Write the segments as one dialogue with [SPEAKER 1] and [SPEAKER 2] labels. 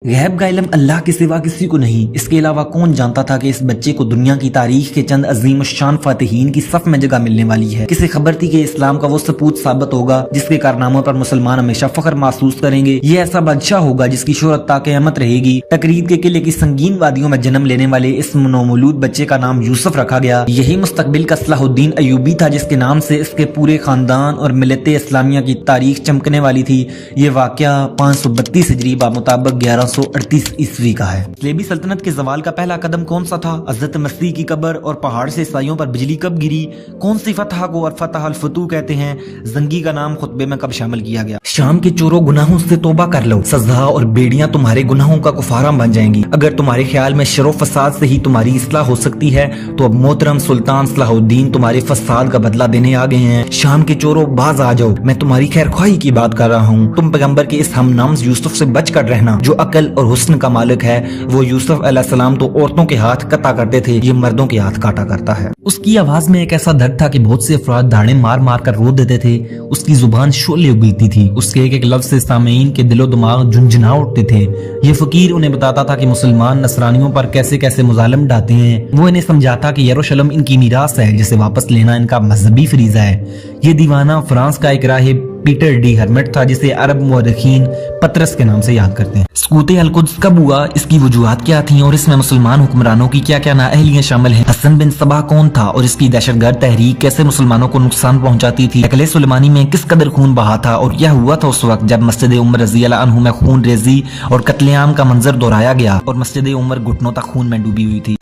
[SPEAKER 1] غیب کا علم اللہ کے سوا کسی کو نہیں، اس کے علاوہ کون جانتا تھا کہ اس بچے کو دنیا کی تاریخ کے چند عظیم الشان فاتحین کی صف میں جگہ ملنے والی ہے۔ کسی خبر تھی کہ اسلام کا وہ سپوت ثابت ہوگا جس کے کارناموں پر مسلمان ہمیشہ فخر محسوس کریں گے۔ یہ ایسا بادشاہ ہوگا جس کی شہرت تا قیامت رہے گی۔ تقرید کے قلعے کی سنگین وادیوں میں جنم لینے والے اس نومولود بچے کا نام یوسف رکھا گیا۔ یہی مستقبل کا صلاح الدین ایوبی تھا جس کے نام سے اس کے پورے خاندان اور ملت اسلامیہ کی تاریخ چمکنے والی تھی۔ یہ واقعہ 532 ہجری بمطابق 1138 عیسوی کا ہے۔ صلیبی سلطنت کے زوال کا پہلا قدم کون سا تھا؟ حضرت مسیح کی قبر اور پہاڑ سے عیسائیوں پر بجلی کب گری؟ کون سی فتح کو اور فتح الفتوح کہتے ہیں؟ زنگی کا نام خطبے میں کب شامل کیا گیا؟ شام کے چوروں گناہوں سے توبہ کر لو، سزا اور بیڑیاں تمہارے گناہوں کا کفارہ بن جائیں گی۔ اگر تمہارے خیال میں شر و فساد سے ہی تمہاری اصلاح ہو سکتی ہے تو اب محترم سلطان صلاح الدین تمہارے فساد کا بدلہ دینے آ گئے ہیں۔ شام کے چوروں باز آ جاؤ، میں تمہاری خیر خواہی کی بات کر رہا ہوں۔ تم پیغمبر کے اس ہم نام یوسف سے بچ کر رہنا جو عقل اور حسن کا مالک ہے۔ وہ یوسف علیہ السلام تو عورتوں کے ہاتھ قطع کرتے تھے، یہ مردوں کے ہاتھ کاٹا کرتا ہے۔ اس کی آواز میں ایک ایسا درد تھا کہ بہت سے افراد دھاڑے مار مار کر رو دیتے تھے۔ اس کی زبان شعلے اگلتی تھی، اس کے ایک ایک لفظ سے سامعین کے دل و دماغ جھنجھنا اٹھتے تھے۔ یہ فقیر انہیں بتاتا تھا کہ مسلمان نصرانیوں پر کیسے کیسے مظالم ڈھاتے ہیں۔ وہ انہیں سمجھاتا کہ یروشلم ان کی میراث ہے جسے واپس لینا ان کا مذہبی فریضہ ہے۔ یہ دیوانہ فرانس کا ایک راہب پیٹر ڈی ہرمٹ تھا جسے عرب مورخین پطرس کے نام سے یاد کرتے ہیں۔ سقوط القدس کب ہوا، اس کی وجوہات کیا تھیں اور اس میں مسلمان حکمرانوں کی کیا کیا نااہلیاں شامل ہیں؟ حسن بن صبا کون تھا اور اس کی دہشت گرد تحریک کیسے مسلمانوں کو نقصان پہنچاتی تھی؟ شکل سلیمانی میں کس قدر خون بہا تھا اور کیا ہوا تھا اس وقت جب مسجد عمر رضی اللہ عنہ میں خون ریزی اور قتل عام کا منظر دہرایا گیا اور مسجد عمر گھٹنوں تک خون میں ڈوبی ہوئی تھی؟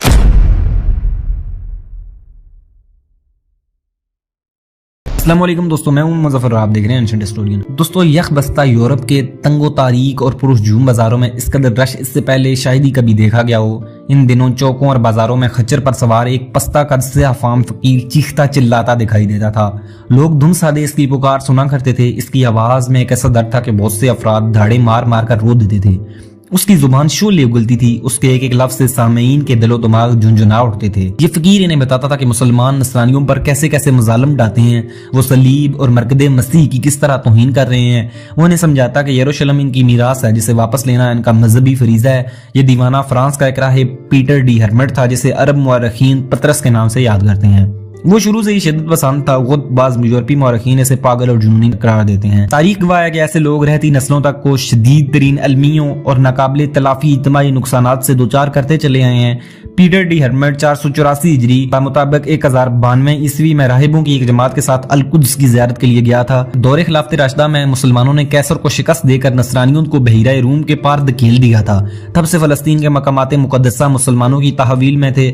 [SPEAKER 1] السلام علیکم دوستو، میں ہوں مظفر، آپ دیکھ رہے ہیں اینشنٹ ہسٹورین۔ دوستو، یک بستہ یورپ کے تنگ و تاریک اور پرہجوم بازاروں میں اس قدر رش اس سے پہلے شاید ہی کبھی دیکھا گیا ہو۔ ان دنوں چوکوں اور بازاروں میں خچر پر سوار ایک پستہ قد سیاہ فام فقیر چیختا چلاتا دکھائی دیتا تھا۔ لوگ دھن سادے اس کی پکار سنا کرتے تھے۔ اس کی آواز میں ایک ایسا درد تھا کہ بہت سے افراد دھاڑے مار مار کر رو دیتے تھے۔ اس کی زبان شعلے اگلتی تھی، اس کے ایک ایک لفظ سے سامعین کے دل و دماغ جھنجھنا اٹھتے تھے۔ یہ فقیر انہیں بتاتا تھا کہ مسلمان نصرانیوں پر کیسے کیسے مظالم ڈھاتے ہیں، وہ صلیب اور مرکز مسیح کی کس طرح توہین کر رہے ہیں۔ وہ انہیں سمجھاتا کہ یروشلم ان کی میراث ہے جسے واپس لینا ان کا مذہبی فریضہ ہے۔ یہ دیوانہ فرانس کا ایک راہب پیٹر ڈی ہرمٹ تھا جسے عرب مورخین پطرس کے نام سے یاد کرتے ہیں۔ وہ شروع سے ہی شدت پسند تھا، خود بعض یورپی مورخین اسے پاگل اور جنونی قرار دیتے ہیں۔ تاریخ گواہ ہے کہ ایسے لوگ رہتی نسلوں تک کو شدید ترین المیوں اور ناقابل تلافی اجتماعی نقصانات سے دوچار کرتے چلے آئے ہیں۔ پیٹر ڈی ہرمٹ 484 ہجری بمطابق 1092 عیسوی میں راہبوں کی ایک جماعت کے ساتھ القدس کی زیارت کے لیے گیا تھا۔ دور خلافت راشدہ میں مسلمانوں نے کیسر کو شکست دے کر نصرانیوں کو بحیرہ روم کے پار دھکیل دیا تھا۔ تب سے فلسطین کے مقامات مقدسہ مسلمانوں کی تحویل میں تھے۔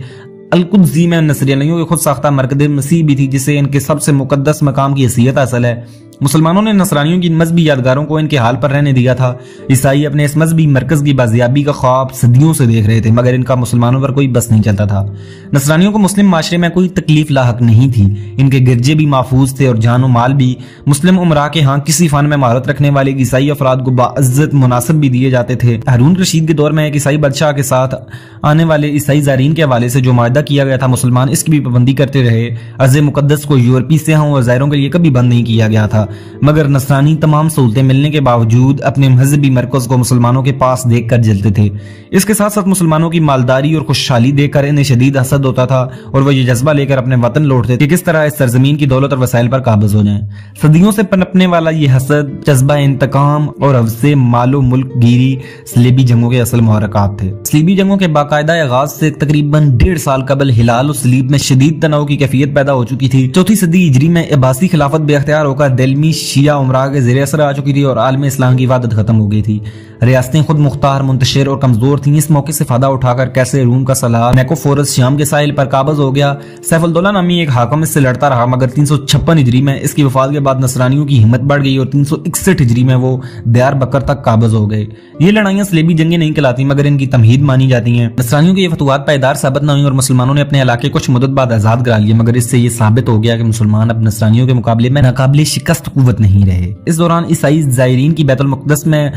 [SPEAKER 1] القدسی میں نصرانیوں کی خود ساختہ مرکز مسیح بھی تھی جسے ان کے سب سے مقدس مقام کی حیثیت حاصل ہے۔ مسلمانوں نے نصرانیوں کی مذہبی یادگاروں کو ان کے حال پر رہنے دیا تھا۔ عیسائی اپنے اس مذہبی مرکز کی بازیابی کا خواب صدیوں سے دیکھ رہے تھے مگر ان کا مسلمانوں پر کوئی بس نہیں چلتا تھا۔ نصرانیوں کو مسلم معاشرے میں کوئی تکلیف لاحق نہیں تھی، ان کے گرجے بھی محفوظ تھے اور جان و مال بھی۔ مسلم امراء کے ہاں کسی فن میں مہارت رکھنے والے عیسائی افراد کو باعزت مناصب بھی دیے جاتے تھے۔ ہارون رشید کے دور میں ایک عیسائی بادشاہ کے ساتھ آنے والے عیسائی زائرین کے حوالے سے جو معاہدہ کیا گیا تھا، مسلمان اس کی بھی پابندی کرتے رہے۔ ارض مقدس کو یورپی سیاحوں اور زائروں کے لیے کبھی بند نہیں کیا گیا تھا مگر نصرانی تمام سہولتیں ملنے کے باوجود اپنے مذہبی مرکز کو مسلمانوں کے پاس دیکھ کر جلتے تھے۔ اس کے ساتھ ساتھ مسلمانوں کی مالداری اور خوشحالی دیکھ کر انہیں شدید حسد ہوتا تھا اور وہ یہ جذبہ لے کر اپنے وطن لوٹتے تھے کہ کس طرح اس سرزمین کی دولت اور وسائل پر قابض ہو جائیں۔ صدیوں سے پنپنے والا یہ حسد، جذبہ انتقام اور حوث مال و ملک گیری صلیبی جنگوں کے اصل محرکات تھے۔ صلیبی جنگوں کے باقاعدہ آغاز سے تقریباً 1.5 سال قبل ہلال و صلیب میں شدید تناؤ کی کیفیت پیدا ہو چکی تھی۔ 4 صدی ہجری میں عباسی خلافت بے اختیار ہو کر دلمی شیعہ امراء کے زیر اثر آ چکی تھی اور عالم اسلام کی وحدت ختم ہو گئی تھی۔ ریاستیں خود مختار، منتشر اور کمزور تھیں۔ اس موقع سے فائدہ اٹھا کر کیسے روم کا سالار نیکوفورس شام کے ساحل پر قابض ہو گیا۔ سیف الدولہ نامی ایک حاکم اس سے لڑتا رہا مگر 356 ہجری میں اس کی وفات کے بعد نصرانیوں کی ہمت بڑھ گئی اور 361 ہجری میں وہ دیار بکر تک قابض ہو گئے۔ یہ لڑائیاں صلیبی جنگیں نہیں کہلاتی مگر ان کی تمہید مانی جاتی ہیں۔ نصرانیوں کی یہ فتوحات پائیدار ثابت نہ ہوئی اور مسلمانوں نے اپنے علاقے کچھ مدت بعد آزاد کرا لیے مگر اس سے یہ ثابت ہو گیا کہ مسلمان اب نصرانیوں کے مقابلے میں ناقابل شکست قوت نہیں رہے۔ اس دوران عیسائی زائرین کی بیت المقدس میں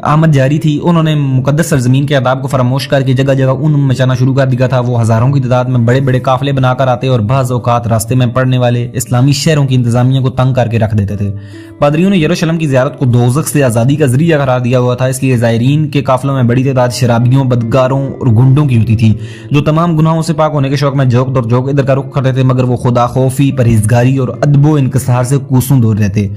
[SPEAKER 1] آمد جاری تھی انہوں نے مقدس سرزمین کے آداب کو فراموش کر کے جگہ جگہ مچانا شروع کر دیا تھا. وہ ہزاروں کی تعداد میں بڑے بڑے قافلے بنا کر آتے اور بعض اوقات راستے میں پڑنے والے اسلامی شہروں کی انتظامیہ کو تنگ کر کے رکھ دیتے تھے. پادریوں نے یروشلم کی زیارت کو دوزخ سے آزادی کا ذریعہ قرار دیا ہوا تھا, اس لیے زائرین کے قافلوں میں بڑی تعداد شرابیوں, بدکاروں اور گنڈوں کی ہوتی تھی جو تمام گناہوں سے پاک ہونے کے شوق میں جھوک دور جھوک ادھر کا رخ کرتے تھے, مگر وہ خدا خوفی, پرہیزگاری اور ادب و انکسار سے کوسوں دور رہتے.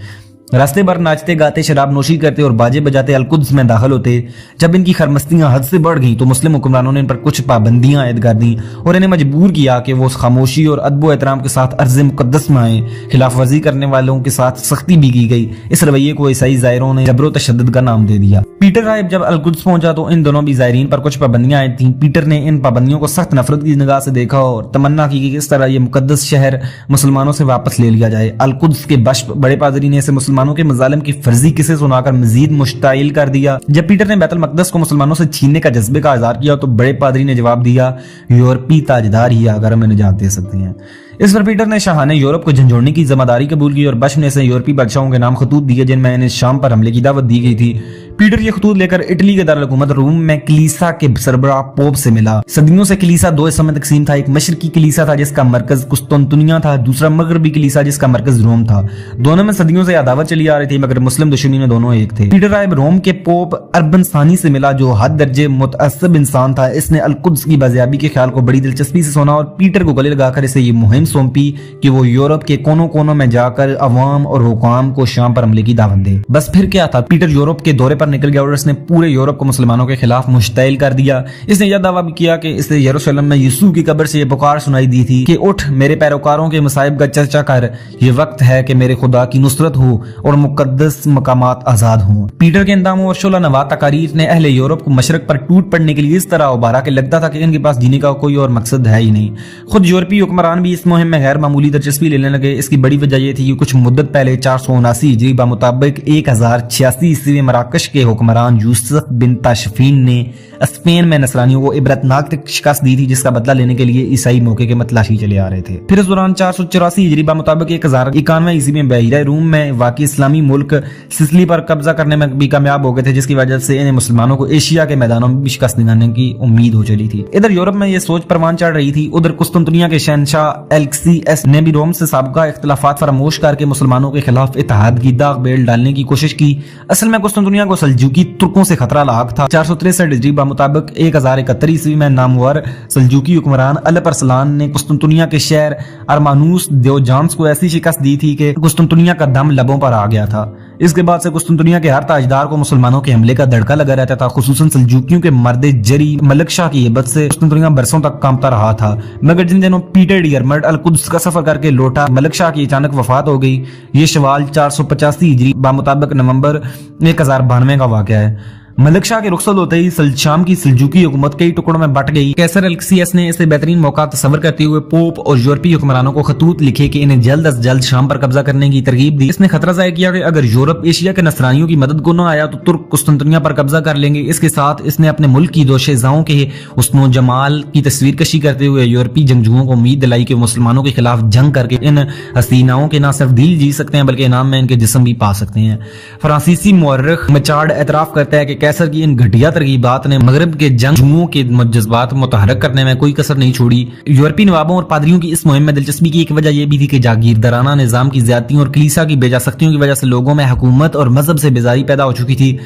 [SPEAKER 1] راستے بھر ناچتے گاتے, شراب نوشی کرتے اور باجے بجاتے القدس میں داخل ہوتے. جب ان کی خرمستیاں حد سے بڑھ گئیں تو مسلم حکمرانوں نے ان پر کچھ پابندیاں عائد کر دیں اور انہیں مجبور کیا کہ وہ خاموشی اور ادب و احترام کے ساتھ ارض مقدس میں آئیں. خلاف ورزی کرنے والوں کے ساتھ سختی بھی کی گئی. اس رویے کو عیسائی زائروں نے جبر و تشدد کا نام دے دیا. پیٹر راہب جب القدس پہنچا تو ان دونوں بھی زائرین پر کچھ پابندیاں عائد تھیں. پیٹر نے ان پابندیوں کو سخت نفرت کی نگاہ سے دیکھا اور تمنا کی کہ اس طرح یہ مقدس شہر مسلمانوں سے واپس لے لیا جائے. القدس کے بڑے پادری نے اسے مسلمانوں کے مظالم کی فرضی قصے سنا کر مزید مشتعل کر دیا. جب پیٹر نے بیت المقدس کو مسلمانوں سے چھیننے کا جذبے کا اظہار کیا تو بڑے پادری نے جواب دیا, یورپی تاجدار ہی اگر ہمیں نجات دے سکتے ہیں. اس پر پیٹر نے شاہانہ یورپ کو جھنجھوڑنے کی ذمہ داری قبول کی اور بش نے اسے یورپی بادشاہوں کے نام خطوط دیے جن میں انہیں شام پر حملے کی دعوت دی گئی تھی. پیٹر یہ خطوط لے کر اٹلی کے دارالحکومت روم میں کلیسا کے سربراہ پوپ سے ملا. صدیوں سے کلیسا دو حصوں میں تقسیم تھا. ایک مشرقی کلیسا تھا جس کا مرکز قسطنطنیہ تھا, دوسرا مغربی کلیسا جس کا مرکز روم تھا. دونوں میں صدیوں سے عداوت چلی آ رہی تھی مگر مسلم دشمنی میں دونوں ایک تھے. پیٹر راہب روم کے پوپ اربن ثانی سے ملا جو حد درجے متعصب انسان تھا. اس نے القدس کی بازیابی کے خیال کو بڑی دلچسپی سے سنا اور پیٹر کو گلے لگا کر اسے یہ مہم سونپی کہ وہ یورپ کے کونوں کونوں میں جا کر عوام اور حکام کو شام پر حملے کی دعوت دے. بس پھر کیا تھا, پیٹر یورپ کے دورے پر نکل گیا اور اس نے پورے یورپ کو مسلمانوں کے خلاف مشتعل کر دیا. اس نے یہ دعویٰ بھی کیا کہ اسے یروشلم میں یسوع کی قبر سے یہ پکار سنائی دی تھی کہ اٹھ میرے پیروکاروں کے مصائب کا چرچا کر, یہ وقت ہے کہ میرے خدا کی نصرت ہو اور مقدس مقامات آزاد ہوں. پیٹر کے انداموں اور شعلہ نوا تقاریر نے اہل یورپ کو مشرق پر ٹوٹ پڑنے کے لیے اس طرح ابھارا کہ لگتا تھا کہ ان کے پاس جینے کا کوئی اور مقصد ہے ہی نہیں. خود یورپی حکمران بھی اس مہم میں غیر معمولی دلچسپی لینے لگے. اس کی بڑی وجہ یہ تھی کہ کچھ مدت پہلے 479 ہجری بمطابق 1086 عیسوی میں مراکش کے حکمران یوسف بن تاشفین نے اسپین میں نصرانیوں کو عبرتناک شکست دی تھی جس کا بدلہ لینے کے لیے عیسائی موقع کے متلاشی چلے آ رہے تھے. پھر اس دوران 484 ہجری بمطابق 1091 عیسوی میں بحیرہ روم میں واقع اسلامی ملک سسلی پر قبضہ کرنے میں بھی کامیاب ہو گئے تھے جس کی وجہ سے انہیں مسلمانوں کو ایشیا کے میدانوں میں بھی شکست دلانے کی امید ہو چلی تھی. ادھر یورپ میں یہ سوچ پروان چڑھ رہی تھی, ادھر قسطنطنیہ کے شہنشاہ ایلکسیس نے بھی روم سے سابقہ اختلافات فراموش کر کے مسلمانوں کے خلاف اتحاد کی داغ بیل ڈالنے کی کوشش کی. اصل میں قسطنطنیہ کو سلجوقی ترکوں سے خطرہ لاحق تھا. 463 ہجری بمطابق 1071 عیسوی میں نامور سلجوقی حکمران الپ ارسلان نے قسطنطنیہ کے شہر ارمانوس دیوجانس کو ایسی شکست دی تھی کہ قسطنطنیہ کا دم لبوں پر آ گیا تھا. اس کے بعد سے قسطنطنیہ کے ہر تاجدار کو مسلمانوں کے حملے کا دھڑکا لگا رہتا تھا. خصوصاً سلجوقیوں کے مرد جری ملک شاہ کی ہیبت سے قسطنطنیہ برسوں تک کانپتا رہا تھا. مگر جن دنوں پیٹر ڈیرمٹ القدس کا سفر کر کے لوٹا, ملک شاہ کی اچانک وفات ہو گئی. یہ شوال 485 ہجری بمطابق نومبر 1092 کا واقعہ ہے. ملک شاہ کے رخصت ہوتے ہی شام کی سلجوقی حکومت کئی ٹکڑوں میں بٹ گئی. کیسر ایلکسیس نے اسے بہترین موقع تصور کرتے ہوئے پوپ اور یورپی حکمرانوں کو خطوط لکھے کہ انہیں جلد از جلد شام پر قبضہ کرنے کی ترغیب دی. اس نے خطرہ ظاہر کیا کہ اگر یورپ ایشیا کے نصرانیوں کی مدد کو نہ آیا تو ترک قسطنطنیہ پر قبضہ کر لیں گے. اس کے ساتھ اس نے اپنے ملک کی دو شہزاؤں کے حسن و جمال کی تصویر کشی کرتے ہوئے یورپی جنگجوؤں کو امید دلائی کہ مسلمانوں کے خلاف جنگ کر کے ان حسیناؤں کے نہ صرف دل جیت سکتے ہیں بلکہ انعام میں ان کے جسم بھی پا سکتے ہیں. فرانسیسی مورخ مچارڈ اعتراف کرتا ہے کہ کیسر کی ان گھٹیا ترغیبات نے مغرب کے جنگجوؤں کے جذبات متحرک کرنے میں کوئی کسر نہیں چھوڑی. یورپی نوابوں اور پادریوں کی اس مہم میں دلچسپی کی ایک وجہ یہ بھی تھی کہ جاگیردارانہ نظام کی زیادتیوں اور کلیسا کی بے جا سختیوں کی وجہ سے لوگوں میں حکومت اور مذہب سے بیزاری پیدا ہو چکی تھی.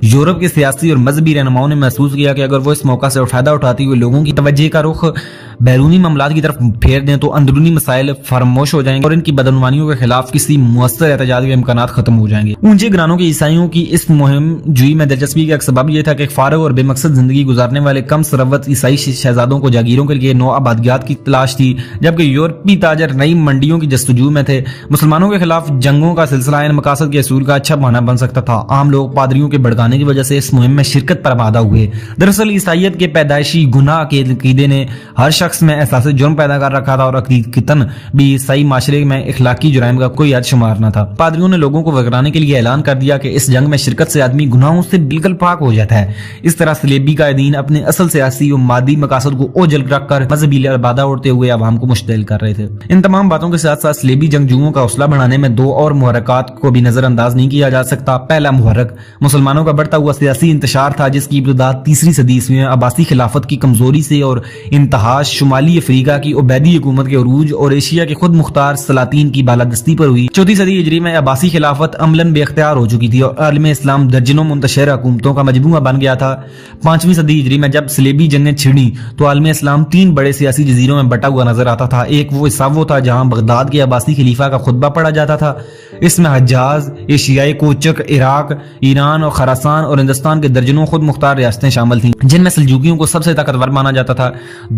[SPEAKER 1] یورپ کے سیاسی اور مذہبی رہنماؤں نے محسوس کیا کہ اگر وہ اس موقع سے فائدہ اٹھاتے ہوئے لوگوں کی توجہ کا رخ بیرونی معاملات کی طرف پھیر دیں تو اندرونی مسائل فراموش ہو جائیں گے اور ان کی بدعنوانیوں کے خلاف کسی مؤثر احتجاج کے امکانات ختم ہو جائیں گے. اونچے گرانوں کے عیسائیوں کی اس مہم جوئی میں دلچسپی کا ایک سبب یہ تھا کہ فارغ اور بے مقصد زندگی گزارنے والے کم ثروت عیسائی شہزادوں کو جاگیروں کے لیے نو آبادیات کی تلاش تھی جبکہ یورپی تاجر نئی منڈیوں کی جستجو میں تھے. مسلمانوں کے خلاف جنگوں کا سلسلہ ان مقاصد کے اصول کا اچھا بہانہ بن سکتا تھا. عام لوگ پادریوں کے بھڑکانے کی وجہ سے اس مہم میں شرکت پر آمادہ ہوئے. دراصل عیسائیت کے پیدائشی گناہ کے عقیدے نے ہر شخص میں احساس جرم پیدا کر رکھا تھا اور حقیقتاً بھی عیسائی معاشرے میں اخلاقی جرائم کا کوئی حد شمار نہ تھا۔ پادریوں نے لوگوں کو وگرانے کے لیے اعلان کر دیا کہ اس جنگ میں شرکت سے آدمی گناہوں سے بالکل پاک ہو جاتا ہے۔ اس طرح صلیبی قائدین اپنے اصل سیاسی اور مادی مقاصد کو اوجھل رکھ کر مذہبی لبادہ اڑتے ہوئے عوام کو مشتعل کر رہے تھے۔ ان تمام باتوں کے ساتھ ساتھ صلیبی جنگجوؤں کا حوصلہ بڑھانے میں دو اور محرکات کو بھی نظر انداز نہیں کیا جا سکتا۔ پہلا محرک مسلمانوں کا بڑھتا ہوا سیاسی انتشار تھا، جس کی ابتدا تیسری صدی عیسوی میں عباسی خلافت کی کمزوری سے اور انتہاش شمالی افریقہ کی عبیدی حکومت کے عروج اور ایشیا کے خود مختار سلاطین کی بالادستی پر ہوئی۔ چوتھی صدی ہجری میں عباسی خلافت عملاً بے اختیار ہو چکی تھی اور عالم اسلام درجنوں منتشر حکومتوں کا مجموعہ بن گیا تھا۔ پانچویں صدی ہجری میں جب صلیبی جنگیں چھڑیں تو عالم اسلام تین بڑے سیاسی جزیروں میں بٹا ہوا نظر آتا تھا۔ ایک وہ حصہ تھا جہاں بغداد کے عباسی خلیفہ کا خطبہ پڑھا جاتا تھا، اس میں حجاز، ایشیائی کوچک، عراق، ایران اور خراسان اور ہندوستان کے درجنوں خود مختار ریاستیں شامل تھیں جن میں سلجوکیوں کو سب سے طاقتور مانا جاتا تھا۔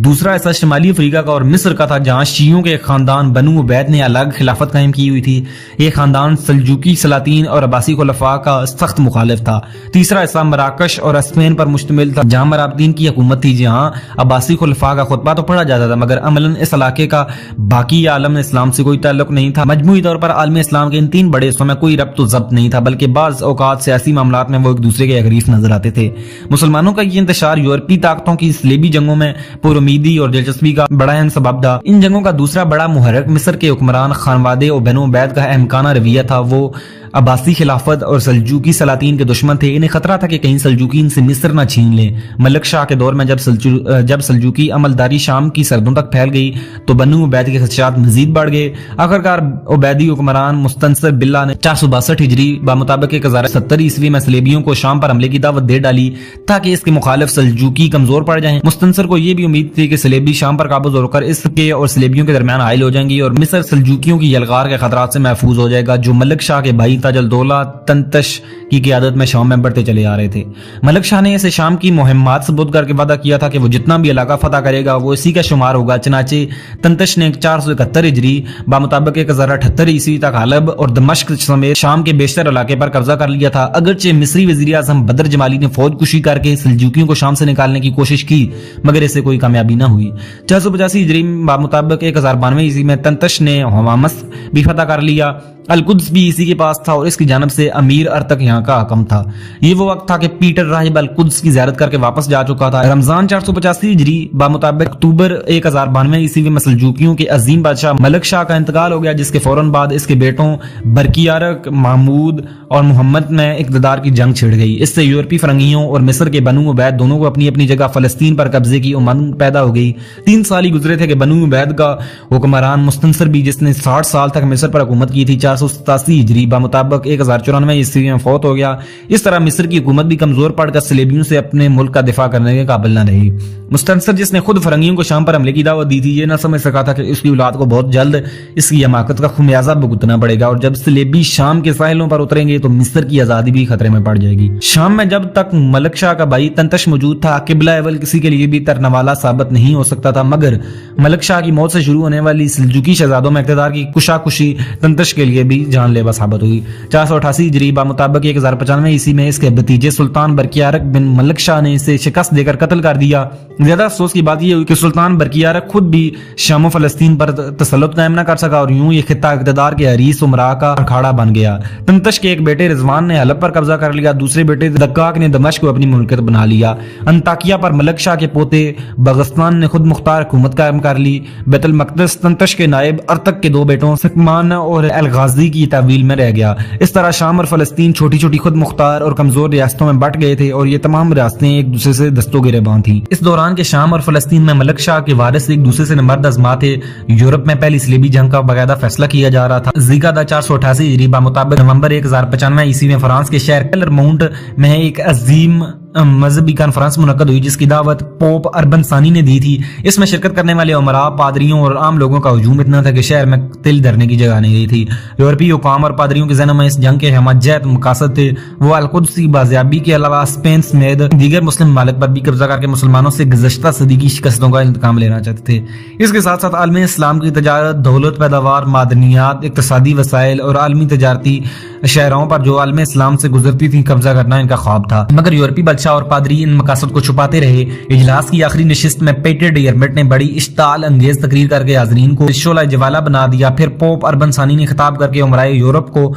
[SPEAKER 1] دوسرا حصہ شمالی افریقہ کا اور مصر کا تھا، جہاں شیعوں کے خاندان بنو عبید نے الگ خلافت قائم کی ہوئی تھی۔ یہ خاندان سلجوکی سلاطین اور عباسی خلفاء کا سخت مخالف تھا۔ تیسرا حصہ مراکش اور اسپین پر مشتمل تھا، جہاں مرابطین کی حکومت تھی، جہاں عباسی خلفاء کا خطبہ تو پڑھا جاتا تھا مگر عملاً اس علاقے کا باقی عالم اسلام سے کوئی تعلق نہیں تھا۔ مجموعی طور پر عالم اسلام کے ان تین بڑے حصوں میں کوئی ربط و ضبط نہیں تھا، بلکہ بعض اوقات سیاسی معاملات میں وہ ایک دوسرے کے حریف نظر آتے تھے۔ مسلمانوں کا یہ انتشار یورپی طاقتوں کی صلیبی جنگوں میں پر امیدی اور دلچسپی کا بڑا اہم سبب تھا۔ ان جنگوں کا دوسرا بڑا محرک مصر کے حکمران خانوادے اور بنو عبید کا احمقانہ رویہ تھا۔ وہ عباسی خلافت اور سلجوکی سلاطین کے دشمن تھے۔ انہیں خطرہ تھا کہ کہیں سلجوکی ان سے مصر نہ چھین لیں۔ ملک شاہ کے دور میں جب سلجوکی عملداری شام کی سرحدوں تک پھیل گئی تو بنو عبید کے خدشات مزید بڑھ گئے۔ آخرکار عبیدی حکمران مستنصر باللہ نے 462 ہجری بمطابق 1070 عیسوی میں صلیبیوں کو شام پر حملے کی دعوت دے ڈالی تاکہ اس کے مخالف سلجوکی کمزور پڑ جائیں۔ مستنصر کو یہ بھی امید تھی کہ صلیبی شام پر قابض ہو کر اس کے اور صلیبیوں کے درمیان حائل ہو جائیں گی اور مصر سلجوکیوں کی یلغار کے خطرات سے محفوظ ہو جائے گا، جو ملک شاہ کے بھائی تاج الدولہ تنتش کی قیادت میں شام میں بڑھتے چلے آ رہے تھے۔ ملک شاہ نے اسے شام کی مہمات ثبوت کر کے وعدہ کیا تھا کہ وہ جتنا بھی علاقہ فتح کرے گا وہ اسی کا شمار ہوگا۔ چنانچہ تنتش نے 471 ہجری بمطابق 1078 عیسوی تک حلب اور دمشق سمیت شام کے بیشتر علاقے پر قبضہ کر لیا تھا۔ اگرچہ مصری وزیر اعظم بدر جمالی نے فوج کشی کر کے سلجوکیوں کو شام سے نکالنے کی کوشش کی مگر اسے کوئی کامیابی نہ ہوئی۔ 485 ہجری بمطابق 1092 عیسوی میں تنتش نے حمامس بھی فتح کر لیا۔ القدس بھی اسی کے پاس تھا اور اس کی جانب سے امیر ارتک یہاں کا حکم تھا۔ یہ وہ وقت تھا کہ پیٹر راہب القدس کی زیارت کر کے واپس جا چکا تھا۔ رمضان 485 ہجری بمطابق اکتوبر 1092 عیسوی میں سلجوکیوں کے عظیم بادشاہ ملک شاہ کا انتقال ہو گیا، جس کے فوراً بعد اس کے بیٹوں برکیارک، محمود اور محمد میں اقتدار کی جنگ چھڑ گئی۔ اس سے یورپی فرنگیوں اور مصر کے بنو عبید دونوں کو اپنی اپنی جگہ فلسطین پر قبضے کی امنگ پیدا ہو گئی۔ 3 سال ہی گزرے تھے کہ بنو عبید کا حکمران مستنصر بھی، جس نے 60 سال تک مصر پر حکومت کی تھی، 487 ہجری بمطابق 1094 عیسوی میں فوت ہو گیا۔ اس طرح مصر کی حکومت بھی کمزور پڑ کر صلیبیوں سے اپنے ملک کا دفاع کرنے کے قابل نہ رہی۔ مستنصر، جس نے خود فرنگیوں کو شام پر حملے کی دعوت دی تھی، یہ نہ سمجھ سکا تھا کہ اس کی اولاد کو بہت جلد اس کی حماقت کا خمیازہ بھگتنا پڑے گا اور جب صلیبی شام کے ساحلوں پر اتریں گے تو مصر کی آزادی بھی خطرے میں پڑ جائے گی۔ شام میں جب تک ملک شاہ کا بھائی تنتش موجود تھا، قبلہ اول کسی کے لیے بھی ترنوالا ثابت نہیں ہو سکتا تھا، مگر ملک شاہ کی موت سے شروع ہونے والی سلجوکی شہزادوں میں اقتدار کی کشاکشی تنتش کے لیے بھی جان لیوا ثابت ہوئی۔ 488 ہجری بمطابق 1095 عیسوی میں اس کے بھتیجے سلطان برکیارک بن ملک شاہ نے اسے شکست دے کر قتل کر دیا۔ زیادہ افسوس کی بات یہ ہوئی کہ سلطان برکیارک خود بھی شام و فلسطین پر تسلط قائم نہ کر سکا اور یوں یہ خطہ اقتدار کے حریص امراء کا اکھاڑا بن گیا۔ تنتش کے ایک بیٹے رضوان نے حلب پر قبضہ کر لیا، دوسرے بیٹے دقاق نے دمشق کو اپنی مملکت بنا لیا۔ انطاکیہ پر ملک شاہ کے پوتے بغستان نے خود مختار حکومت قائم کر لی۔ بیت المقدس تنتش کے نائب ارتک کے 2 بیٹوں سکمان اور الغازی کی تحویل میں رہ گیا۔ اس طرح شام اور فلسطین چھوٹی چھوٹی خود مختار اور کمزور ریاستوں میں بٹ گئے تھے اور یہ تمام ریاستیں ایک دوسرے سے دستوں گریباں تھیں۔ اس دوران کے شام اور فلسطین میں ملک شاہ کے وارث ایک دوسرے سے نبرد آزما تھے۔ یورپ میں پہلی صلیبی جنگ کا باقاعدہ فیصلہ کیا جا رہا تھا۔ ذیقعدہ 488 ہجری بمطابق نومبر 1095 عیسوی میں فرانس کے شہر کلرمونٹ میں ایک عظیم مذہبی کانفرنس منعقد ہوئی جس کی دعوت پوپ اربن ثانی نے دی تھی۔ اس میں شرکت کرنے والے امراء، پادریوں اور عام لوگوں کا ہجوم اتنا تھا کہ شہر میں تل دھرنے کی جگہ نہیں رہی تھی۔ یورپی حکام اور پادریوں کے ذہنوں میں اس جنگ کے ہمہ جہت مقاصد تھے۔ وہ القدس کی بازیابی کے علاوہ اسپین سمیت دیگر مسلم ممالک پر بھی قبضہ کر کے مسلمانوں سے گزشتہ صدی کی شکستوں کا انتقام لینا چاہتے تھے۔ اس کے ساتھ ساتھ عالم اسلام کی تجارت، دولت، پیداوار، معدنیات، اقتصادی وسائل اور عالمی تجارتی شہروں پر جو عالم اسلام سے گزرتی تھیں قبضہ کرنا ان کا خواب تھا، مگر یورپی بادشاہ بادشاہ اور پادری ان مقاصد کو چھپاتے رہے۔ اجلاس کی آخری نشست میں پیٹر ڈیئرمٹ نے بڑی اشتعال انگیز تقریر کر کے حاضرین کو شعلہ جوالہ بنا دیا۔ پھر پوپ اربن ثانی نے خطاب کر کے عمرائے یورپ کو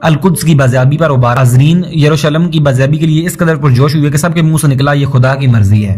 [SPEAKER 1] القدس کی بازیابی پر ابھارا۔ حاضرین یروشلم کی بازیابی کے لیے اس قدر پرجوش ہوئے کہ سب کے منہ سے نکلا یہ خدا کی مرضی ہے۔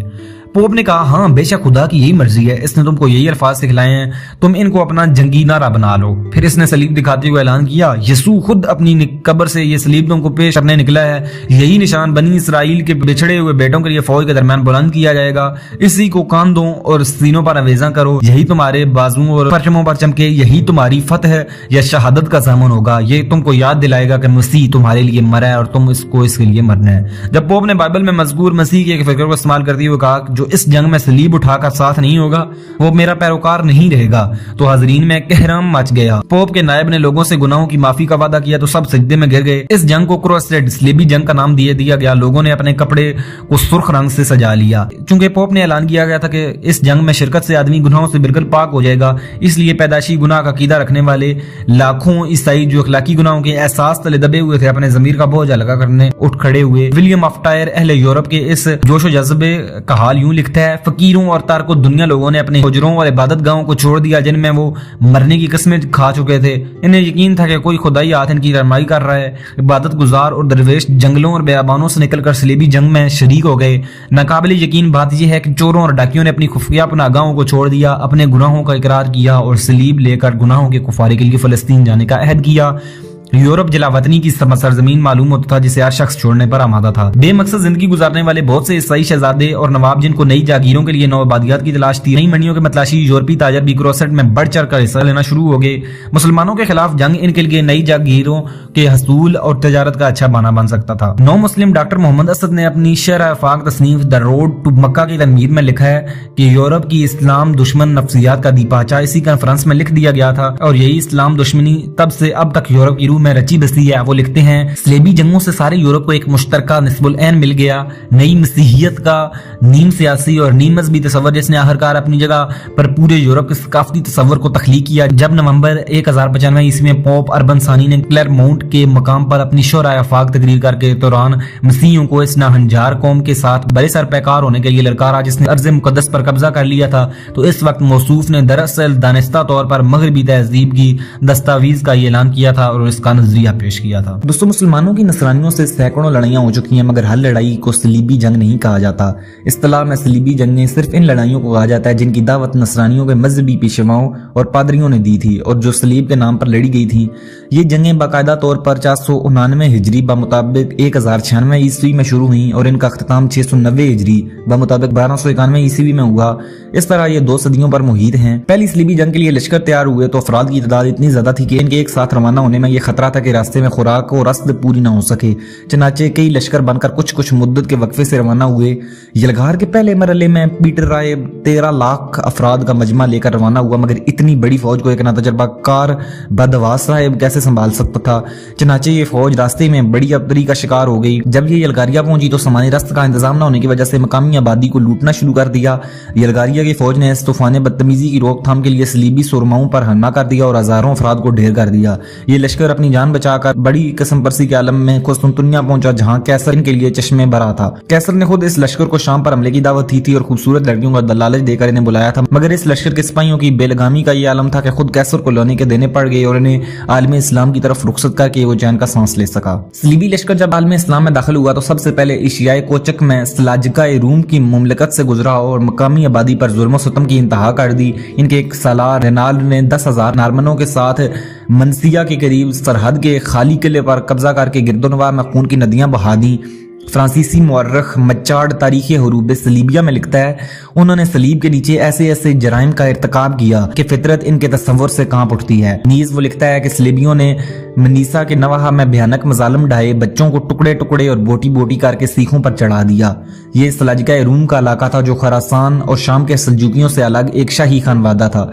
[SPEAKER 1] پوپ نے کہا ہاں بے شک خدا کی یہی مرضی ہے، اس نے تم کو یہی الفاظ سکھلائے ہیں، تم ان کو اپنا جنگی نعرہ بنا لو۔ پھر اس نے صلیب دکھاتے ہوئے اعلان کیا یسوع خود اپنی قبر سے یہ صلیب تم کو پیش کرنے نکلا ہے، یہی نشان بنی اسرائیل کے بچھڑے ہوئے بیٹوں کے لیے فوج کے درمیان بلند کیا جائے گا، اسی کو کاندھوں اور سینوں پر آویزاں کرو، یہی تمہارے بازوؤں اور پرچموں پر چمکے، یہی تمہاری فتح یا شہادت کا ضامن ہوگا، یہ تم کو یاد دلائے گا کہ مسیح تمہارے لیے مرا ہے اور تم اس کو اس کے لیے مرنا ہے۔ جب پوپ نے بائبل میں مذکور مسیح کے ایک فکر کو استعمال کرتے ہوئے کہا جو اس جنگ میں صلیب اٹھا کر ساتھ نہیں ہوگا وہ میرا پیروکار نہیں رہے گا، تو حاضرین میں کہرام مچ گیا۔ پوپ کے نائب نے لوگوں سے گناہوں کی معافی کا وعدہ کیا تو سب سجدے میں گر گئے۔ اس جنگ کو کروسیڈ صلیبی جنگ کا نام دیا گیا۔ لوگوں نے اپنے کپڑے کو سرخ رنگ سے سجا لیا چونکہ پوپ نے اعلان کیا گیا تھا کہ اس جنگ میں شرکت سے آدمی گناہوں سے بالکل پاک ہو جائے گا، اس لیے پیدائشی گناہ کا عقیدہ رکھنے والے لاکھوں عیسائی جو اخلاقی گناہوں کے احساس تلے دبے ہوئے تھے اپنے ضمیر کا بوجھ ہلکا کرنے اٹھ کھڑے ہوئے۔ ولیم آف ٹائر اہل یورپ کے اس جوش و جذبے کا حال یوں لکھتا ہے فقیروں اور تارکو دنیا لوگوں نے اپنے حجروں اور عبادت گاہوں کو چھوڑ دیا جن میں وہ مرنے کی قسمیں کھا چکے تھے۔ انہیں یقین تھا کہ کوئی خدائی ہاتھ ان کی رہنمائی کر رہا ہے۔ عبادت گزار اور درویش جنگلوں اور بیابانوں سے نکل کر صلیبی جنگ میں شریک ہو گئے۔ ناقابل یقین بات یہ ہے کہ چوروں اور ڈاکیوں نے اپنی خفیہ پناہ گاہوں کو چھوڑ دیا، اپنے گناہوں کا اقرار کیا اور صلیب لے کر گناہوں کے کفارے کے لیے فلسطین جانے کا عہد کیا۔ یورپ جلا وطنی کی سرزمین معلوم ہوتا تھا جسے ہر شخص چھوڑنے پر آمادہ تھا۔ بے مقصد زندگی گزارنے والے بہت سے عیسائی شہزادے اور نواب جن کو نئی جاگیروں کے لیے نو آبادیات کی تلاش تھی، نئی منڈیوں کے متلاشی یورپی تاجر بھی کروسیڈ میں بڑھ چڑھ کر حصہ لینا شروع ہو گئے۔ مسلمانوں کے خلاف جنگ ان کے لیے نئی جاگیروں کے حصول اور تجارت کا اچھا بہانہ بن سکتا تھا۔ نو مسلم ڈاکٹر محمد اسد نے اپنی شرح آفاق تصنیف دا روڈ ٹو مکہ کی تنویر میں لکھا ہے کہ یورپ کی اسلام دشمن نفسیات کا دیپاچہ اسی کانفرنس میں لکھ دیا گیا تھا اور یہی اسلام دشمنی تب سے اب تک یورپ کی روح میں رچی بسی ہے۔ وہ لکھتے ہیں صلیبی جنگوں سے سارے یورپ کو ایک مشترکہ نسب العین مل گیا، نئی مسیحیت کا نیم سیاسی اور نیم مذہبی تصور جس نے آخرکار اپنی جگہ پر پورے یورپ کے ثقافتی تصور کو تخلیق کیا۔ جب نومبر 1095 عیسوی میں پوپ اربن ثانی نے کلیرمونٹ کے مقام پر اپنی شورائے آفاق تقریر کر کے دوران مسیحیوں کو اس ناہنجار قوم کے ساتھ بڑے سر پیکار ہونے کے لیے للکارا جس نے ارض مقدس پر قبضہ کر لیا تھا، تو اس وقت موصوف نے دراصل دانستہ طور پر مغربی تہذیب کی دستاویز کا اعلان کیا تھا اور اس کا نظریہ پیش کیا تھا۔ دوستو مسلمانوں کی نصرانیوں سے سینکڑوں لڑائیاں ہو چکی ہیں مگر ہر لڑائی کو صلیبی جنگ نہیں کہا جاتا۔ اصطلاح میں صلیبی جنگیں صرف ان لڑائیوں کو کہا جاتا ہے جن کی دعوت نصرانیوں کے مذہبی پیشواؤں اور پادریوں نے دی تھی اور جو صلیب کے نام پر لڑی گئی تھیں۔ یہ جنگیں باقاعدہ طور پر 499 ہجری بمطابق 1096 عیسوی میں شروع ہوئیں اور ان کا اختتام 690 ہجری بمطابق 1291 عیسوی میں ہوا۔ اس طرح یہ 2 صدیوں پر محیط ہیں۔ پہلی صلیبی جنگ کے لیے لشکر تیار ہوئے تو افراد کی تعداد اتنی زیادہ تھی کہ ان کے ایک ساتھ روانہ ہونے میں یہ خطرہ تھا کہ راستے میں خوراک اور رسد پوری نہ ہو سکے، چنانچہ کئی لشکر بن کر کچھ مدت کے وقفے سے روانہ ہوئے۔ یلغار کے پہلے مرحلے میں پیٹر رائے 13 لاکھ افراد کا مجمع لے کر روانہ ہوا مگر اتنی بڑی فوج کو ایک ناتجربہ کار بدحواس راہب کیسے سنبھال سکتا تھا؟ چنانچہ یہ فوج راستے میں بڑی ابتری کا شکار ہو گئی۔ جب یہ یلغاریہ پہنچی تو سامان رسد کا انتظام نہ ہونے کی وجہ سے مقامی آبادی کو لوٹنا شروع کر دیا۔ یلغاریہ کی فوج نے اس طوفان بدتمیزی کی روک تھام کے لیے صلیبی سرماؤں پر حملہ کر دیا اور ہزاروں افراد کو ڈھیر کر دیا۔ یہ لشکر اپنی جان بچا کر بڑی قسم پرسی کے عالم میں قسطنطنیہ پہنچا جہاں کیسر ان کے لیے چشمے برا تھا۔ کیسر نے خود اس لشکر کو شام پر حملے کی دعوت دی تھی اور خوبصورت لڑکیوں کا لالچ دے کر انہیں بلایا تھا مگر اس لشکر کے سپاہیوں کی بے لگامی کا یہ عالم تھا کہ خود کیسر کو لونے کے دینے پڑ گئے اور انہیں عالم اسلام کی طرف رخصت کر کے وہ چین کا سانس لے سکا۔ صلیبی لشکر جب عالم اسلام میں داخل ہوا تو سب سے پہلے ایشیائے کوچک میں سلاجقہ روم کی مملکت سے گزرا اور مقامی آبادی پر ظلم و ستم کی انتہا کر دی۔ ان کے ایک سالار رینالڈ نے 10,000 نارمنوں کے ساتھ منسیا کے قریب سرحد کے خالی قلعے پر قبضہ کر کے گرد و نواح میں خون کی ندیاں بہا دیں۔ فرانسیسی مورخ مچارڈ تاریخ حروب صلیبیہ میں لکھتا ہے انہوں نے صلیب کے نیچے ایسے جرائم کا ارتکاب کیا کہ فطرت ان کے تصور سے کانپ اٹھتی ہے۔ نیز وہ لکھتا ہے کہ صلیبیوں نے منیسا کے نواح میں بھیانک مظالم ڈھائے، بچوں کو ٹکڑے ٹکڑے اور بوٹی بوٹی کر کے سیخوں پر چڑھا دیا۔ یہ سلاجقہ روم کا علاقہ تھا جو خراسان اور شام کے سلجوکیوں سے الگ ایک شاہی خانوادہ تھا۔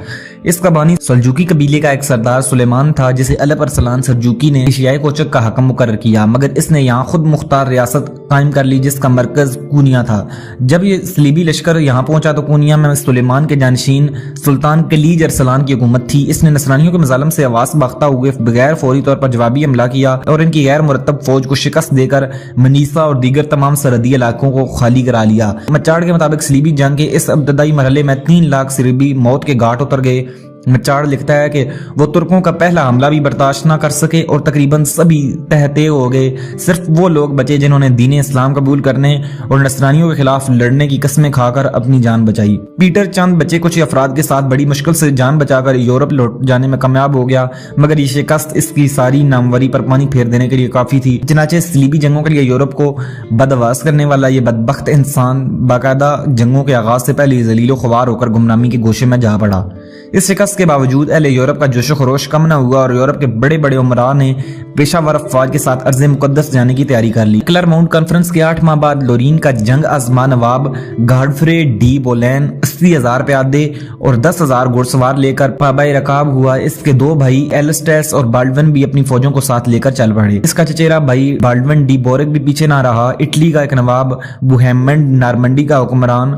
[SPEAKER 1] اس کا بانی سلجوکی قبیلے کا ایک سردار سلیمان تھا جسے الپ ارسلان سلجوکی نے ایشیائے کوچک کا حکم مقرر کیا مگر اس نے یہاں خود مختار ریاست قائم کر لی جس کا مرکز کونیا تھا۔ جب یہ صلیبی لشکر یہاں پہنچا تو کونیا میں سلیمان کے جانشین سلطان کلیج ارسلان کی حکومت تھی۔ اس نے نصرانیوں کے مظالم سے آواز باختہ ہوئے بغیر فوری طور طور پر جوابی حملہ کیا اور ان کی غیر مرتب فوج کو شکست دے کر منیسا اور دیگر تمام سرحدی علاقوں کو خالی کرا لیا۔ مچاڑ کے مطابق صلیبی جنگ کے اس ابتدائی مرحلے میں 3 لاکھ صلیبی موت کے گھاٹ اتر گئے۔ مچاڑ لکھتا ہے کہ وہ ترکوں کا پہلا حملہ بھی برداشت نہ کر سکے اور تقریباً سبھی تہتے ہو گئے۔ صرف وہ لوگ بچے جنہوں نے دین اسلام قبول کرنے اور نصرانیوں کے خلاف لڑنے کی قسمیں کھا کر اپنی جان بچائی۔ پیٹر چند بچے کچھ افراد کے ساتھ بڑی مشکل سے جان بچا کر یورپ لوٹ جانے میں کامیاب ہو گیا، مگر یہ شکست اس کی ساری ناموری پر پانی پھیر دینے کے لیے کافی تھی۔ چنانچہ صلیبی جنگوں کے لیے یورپ کو بدحواس کرنے والا یہ بدبخت انسان باقاعدہ جنگوں کے آغاز سے پہلے ذلیل و خوار ہو کر گمنامی کے گوشے میں جا پڑا۔ اس شکست کے باوجود اہل یورپ کا جوش و خروش کم نہ ہوا اور یورپ کے بڑے بڑے عمراء نے پیشہ ور افواج کے ساتھ ارض مقدس جانے کی تیاری کر لی۔ کلرمونٹ کانفرنس کے 8 ماہ بعد لورین کا جنگ آزما نواب گارڈفرے ڈی بولین 80,000 پیادے اور 10,000 گھڑ سوار لے کر پابہ رکاب ہوا۔ اس کے 2 بھائی ایلسٹیس اور بالڈون بھی اپنی فوجوں کو ساتھ لے کر چل پڑے۔ اس کا چچیرا بھائی بالڈون ڈی بورک بھی پیچھے نہ رہا۔ اٹلی کا ایک نواب بوہیمنڈ نارمنڈی کا حکمران